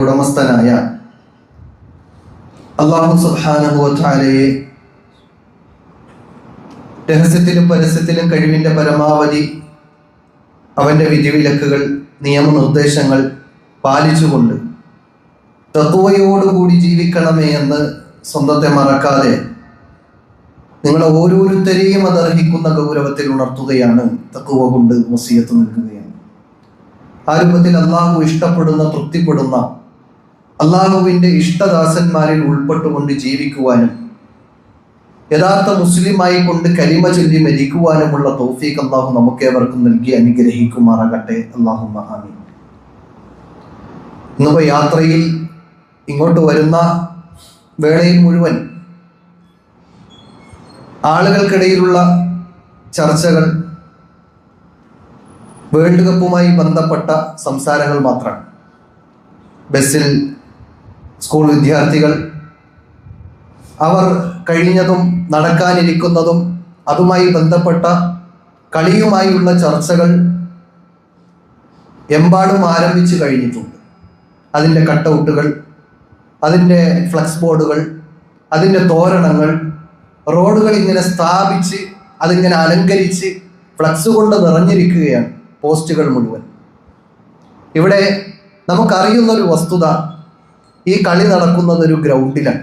ഉടമസ്ഥനായ അല്ലാഹു സുബ്ഹാനഹു വ തആലയെ രഹസ്യത്തിലും പരസ്യത്തിലും കഴിവിൻ്റെ പരമാവധി അവൻ്റെ വിധിവിലക്കുകൾ നിയമനിർദ്ദേശങ്ങൾ പാലിച്ചുകൊണ്ട് തഖ്വയോടുകൂടി ജീവിക്കണമേ എന്ന് സ്വന്തത്തെ മറക്കാതെ നിങ്ങളെ ഓരോരുത്തരെയും അതർഹിക്കുന്ന ഗൗരവത്തിൽ ഉണർത്തുകയാണ് തഖ്വ കൊണ്ട് വസിയത്ത് നൽകുകയാണ്. ആ രൂപത്തിൽ അള്ളാഹു ഇഷ്ടപ്പെടുന്ന തൃപ്തിപ്പെടുന്ന അള്ളാഹുവിൻ്റെ ഇഷ്ടദാസന്മാരിൽ ഉൾപ്പെട്ടുകൊണ്ട് ജീവിക്കുവാനും യഥാർത്ഥ മുസ്ലിമായി കൊണ്ട് കലിമ ചൊല്ലി മരിക്കുവാനുമുള്ള തൗഫീഖ് അള്ളാഹു നമുക്കേവർക്കും നൽകി അനുഗ്രഹിക്കുമാറാകട്ടെ. അല്ലാഹുമ്മ ആമീൻ. ഇന്നിപ്പോൾ യാത്രയിൽ ഇങ്ങോട്ട് വരുന്ന വേളയിൽ മുഴുവൻ ആളുകൾക്കിടയിലുള്ള ചർച്ചകൾ വേൾഡ് കപ്പുമായി ബന്ധപ്പെട്ട സംസാരങ്ങൾ മാത്രമാണ്. ബസ്സിൽ സ്കൂൾ വിദ്യാർത്ഥികൾ അവർ കഴിഞ്ഞതും നടക്കാനിരിക്കുന്നതും അതുമായി ബന്ധപ്പെട്ട കളിയുമായുള്ള ചർച്ചകൾ എമ്പാടും ആരംഭിച്ചു കഴിഞ്ഞിട്ടുണ്ട്. അതിൻ്റെ കട്ടൗട്ടുകൾ, അതിൻ്റെ ഫ്ലക്സ് ബോർഡുകൾ, അതിൻ്റെ തോരണങ്ങൾ, റോഡുകൾ ഇങ്ങനെ സ്ഥാപിച്ച് അതിങ്ങനെ അലങ്കരിച്ച് ഫ്ലക്സ് കൊണ്ട് നിറഞ്ഞിരിക്കുകയാണ് പോസ്റ്റുകൾ മുഴുവൻ. ഇവിടെ നമുക്കറിയുന്നൊരു വസ്തുത, ഈ കളി നടക്കുന്നത് ഒരു ഗ്രൗണ്ടിലാണ്.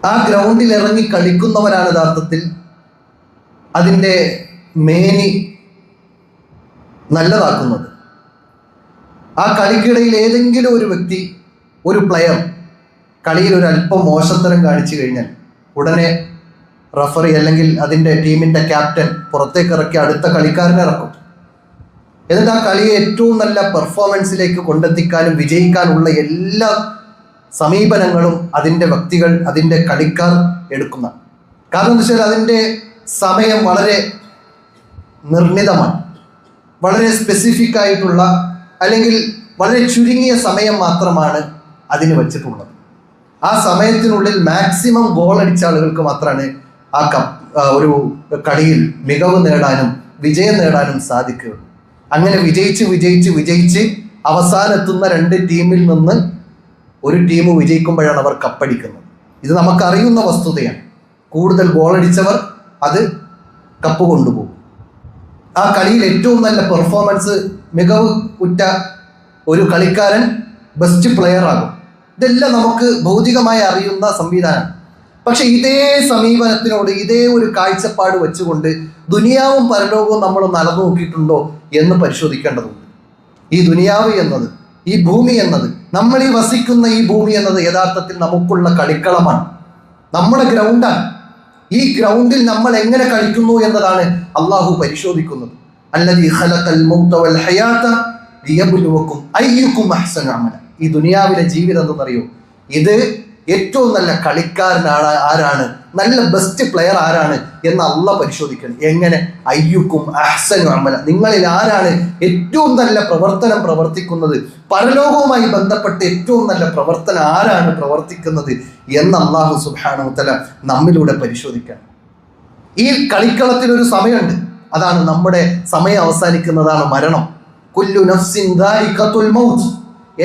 ആ ഗ്രൗണ്ടിൽ ഇറങ്ങി കളിക്കുന്നവരാണ് യഥാർത്ഥത്തിൽ അതിൻ്റെ മേനി നല്ലതാക്കുന്നത്. ആ കളിക്കിടയിൽ ഏതെങ്കിലും ഒരു വ്യക്തി, ഒരു പ്ലെയർ കളിയിൽ ഒരു അല്പം മോശത്തരം കാണിച്ചു കഴിഞ്ഞാൽ ഉടനെ റഫറി അല്ലെങ്കിൽ അതിൻ്റെ ടീമിൻ്റെ ക്യാപ്റ്റൻ പുറത്തേക്ക് ഇറക്കി അടുത്ത കളിക്കാരനെ ഇറക്കും. എന്നിട്ട് ആ കളിയെ ഏറ്റവും നല്ല പെർഫോമൻസിലേക്ക് കൊണ്ടെത്തിക്കാനും വിജയിക്കാനുള്ള എല്ലാ സമീപനങ്ങളും അതിൻ്റെ വ്യക്തികൾ, അതിൻ്റെ കളിക്കാർ എടുക്കുന്ന. കാരണം എന്താ വെച്ചാൽ അതിൻ്റെ സമയം വളരെ നിർണിതമാണ്, വളരെ സ്പെസിഫിക് ആയിട്ടുള്ള അല്ലെങ്കിൽ വളരെ ചുരുങ്ങിയ സമയം മാത്രമാണ് അതിന് വെച്ചിട്ടുള്ളത്. ആ സമയത്തിനുള്ളിൽ മാക്സിമം ഗോൾ അടിച്ച ആളുകൾക്ക് മാത്രമാണ് ഒരു കളിയിൽ മികവ് നേടാനും വിജയം നേടാനും സാധിക്കുകയുള്ളൂ. അങ്ങനെ വിജയിച്ച് അവസാനെത്തുന്ന രണ്ട് ടീമിൽ നിന്ന് ഒരു ടീം വിജയിക്കുമ്പോഴാണ് അവർ കപ്പടിക്കുന്നത്. ഇത് നമുക്കറിയുന്ന വസ്തുതയാണ്. കൂടുതൽ ഗോളടിച്ചവർ അത് കപ്പ് കൊണ്ടുപോകും. ആ കളിയിൽ ഏറ്റവും നല്ല പെർഫോമൻസ്, മികവ് ഉറ്റ ഒരു കളിക്കാരൻ ബെസ്റ്റ് പ്ലെയർ ആകും. ഇതെല്ലാം നമുക്ക് ഭൗതികമായി അറിയുന്ന സംവിധാനം. പക്ഷെ ഇതേ സമീപനത്തിനോട്, ഇതേ ഒരു കാഴ്ചപ്പാട് വെച്ചുകൊണ്ട് ദുനിയാവും പരലോകവും നമ്മൾ നടന്നു നോക്കിയിട്ടുണ്ടോ എന്ന് പരിശോധിക്കേണ്ടതുണ്ട്. ഈ ദുനിയാവ് എന്നത്, ഈ ഭൂമി എന്നത്, നമ്മൾ ഈ വസിക്കുന്ന ഈ ഭൂമി എന്നത് യഥാർത്ഥത്തിൽ നമുക്കുള്ള കളിക്കളമാണ്, നമ്മുടെ ഗ്രൗണ്ടാണ്. ഈ ഗ്രൗണ്ടിൽ നമ്മൾ എങ്ങനെ കളിക്കുന്നു എന്നതാണ് അള്ളാഹു പരിശോധിക്കുന്നത്. അല്ലദീ ഖലഖൽ മൗത വൽ ഹയാത ലിയബ്ലുവക്കും അയ്യുക്കും അഹ്സനു അമല. ഈ ദുനിയാവിലെ ജീവിതം എന്തെന്നറിയോ? ഇത് ഏറ്റവും നല്ല കളിക്കാരനാണ് ആരാണ്, നല്ല ബെസ്റ്റ് പ്ലെയർ ആരാണ് എന്ന് അള്ളാഹ് പരിശോധിക്കണം. എങ്ങനെ? അയ്യുക്കും അഹ്സനു അമല, നിങ്ങളിൽ ആരാണ് ഏറ്റവും നല്ല പ്രവർത്തനം പ്രവർത്തിക്കുന്നത്, പരലോകവുമായി ബന്ധപ്പെട്ട് ഏറ്റവും നല്ല പ്രവർത്തനം ആരാണ് പ്രവർത്തിക്കുന്നത് എന്ന് അല്ലാഹു സുബ്ഹാനഹു വ തആല നമ്മിലൂടെ പരിശോധിക്കണം. ഈ കളിക്കളത്തിൽ ഒരു സമയമുണ്ട്, അതാണ് നമ്മുടെ സമയം അവസാനിക്കുന്നതാണ് മരണം. കുല്ലു നഫ്സിൻ ദാഇഖത്തുൽ മൗത്ത്,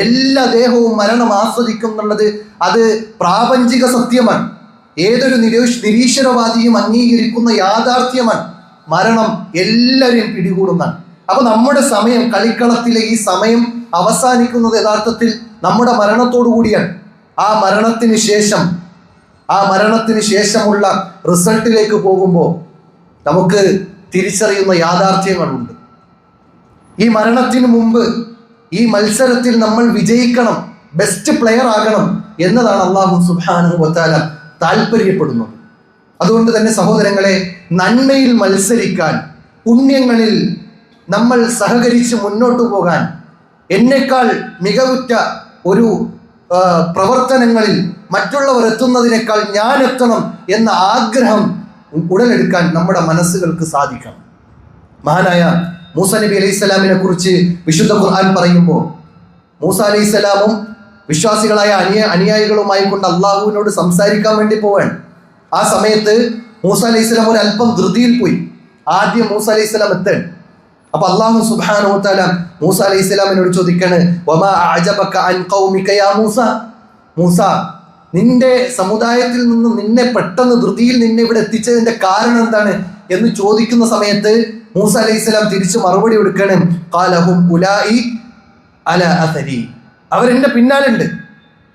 എല്ലാ ദേഹവും മരണം ആസ്വദിക്കും എന്നുള്ളത് അത് പ്രാപഞ്ചിക സത്യമാണ്. ഏതൊരു നിരീശ്വരവാദിയും അംഗീകരിക്കുന്ന യാഥാർത്ഥ്യമാണ്. മരണം എല്ലാവരെയും പിടികൂടുന്നതാണ്. അപ്പൊ നമ്മുടെ സമയം, കളിക്കളത്തിലെ ഈ സമയം അവസാനിക്കുന്നത് യഥാർത്ഥത്തിൽ നമ്മുടെ മരണത്തോടു കൂടിയാണ്. ആ മരണത്തിന് ശേഷമുള്ള റിസൾട്ടിലേക്ക് പോകുമ്പോൾ നമുക്ക് തിരിച്ചറിയുന്ന യാഥാർത്ഥ്യങ്ങളുണ്ട്. ഈ മരണത്തിന് മുമ്പ് ഈ മത്സരത്തിൽ നമ്മൾ വിജയിക്കണം, ബെസ്റ്റ് പ്ലെയർ ആകണം എന്നതാണ് അല്ലാഹു സുബ്ഹാനഹു വ തആല താല്പര്യപ്പെടുന്നത്. അതുകൊണ്ട് തന്നെ സഹോദരങ്ങളെ, നന്മയിൽ മത്സരിക്കാൻ, പുണ്യങ്ങളിൽ നമ്മൾ സഹകരിച്ച് മുന്നോട്ട് പോകാൻ, എന്നേക്കാൾ മികവുറ്റ ഒരു പ്രവർത്തനങ്ങളിൽ മറ്റുള്ളവർ എത്തുന്നതിനേക്കാൾ ഞാൻ എത്തണം എന്ന ആഗ്രഹം ഉടലെടുക്കാൻ നമ്മുടെ മനസ്സുകൾക്ക് സാധിക്കണം. മഹാനായ മൂസ നബി അലൈഹിസ്സലാമിനെ കുറിച്ച് വിശുദ്ധ ഖുർആൻ പറയുമ്പോൾ, മൂസ അലൈഹിസ്സലാമും വിശ്വാസികളായ അനുയായികളുമായി കൊണ്ട് അള്ളാഹുവിനോട് സംസാരിക്കാൻ വേണ്ടി പോവാൻ. ആ സമയത്ത് മൂസ അലൈഹിസ്സലാം ഒരു അല്പം ധൃതിയിൽ പോയി. ആദ്യം മൂസ അലൈഹിസ്സലാം എത്താൻ അപ്പൊ അല്ലാഹു സുബ്ഹാനഹു വ തആല മൂസ അലൈഹിസ്സലാമിനോട് ചോദിക്കാണ്, വമാ അഅജബക അൻ ഖൗമിക യാ മൂസ. മൂസ, നിന്റെ സമുദായത്തിൽ നിന്ന് നിന്നെ പെട്ടെന്ന് ധൃതിയിൽ നിന്നെ ഇവിടെ എത്തിച്ചതിന്റെ കാരണം എന്താണ് എന്ന് ചോദിക്കുന്ന സമയത്ത് മൂസ അലൈഹിസ്സലാം തിരിച്ച് മറുപടി കൊടുക്കാണ്, ഖാലഹും ഉലായി അല അഥരി. അവരെന്റെ പിന്നാലുണ്ട്,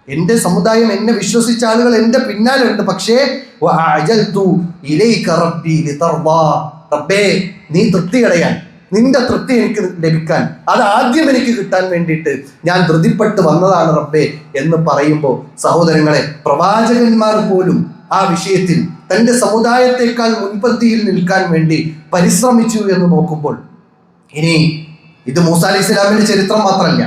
എന്റെ സമുദായം, എന്നെ വിശ്വസിച്ച ആളുകൾ എന്റെ പിന്നാലുണ്ട്. പക്ഷേ റബ്ബേ, നീ തൃപ്തി അടയാൻ, നിന്റെ തൃപ്തി എനിക്ക് ലഭിക്കാൻ, അത് ആദ്യം എനിക്ക് കിട്ടാൻ വേണ്ടിയിട്ട് ഞാൻ ധൃതിപ്പെട്ട് വന്നതാണ് റബ്ബേ എന്ന് പറയുമ്പോൾ സഹോദരങ്ങളെ, പ്രവാചകന്മാർ പോലും ആ വിഷയത്തിൽ തന്റെ സമുദായത്തെക്കാൾ മുൻപന്തിയിൽ നിൽക്കാൻ വേണ്ടി പരിശ്രമിച്ചു എന്ന് നോക്കുമ്പോൾ, ഇനി ഇത് മൂസ അലൈഹി സ്വലാമിന്റെ ചരിത്രം മാത്രമല്ല,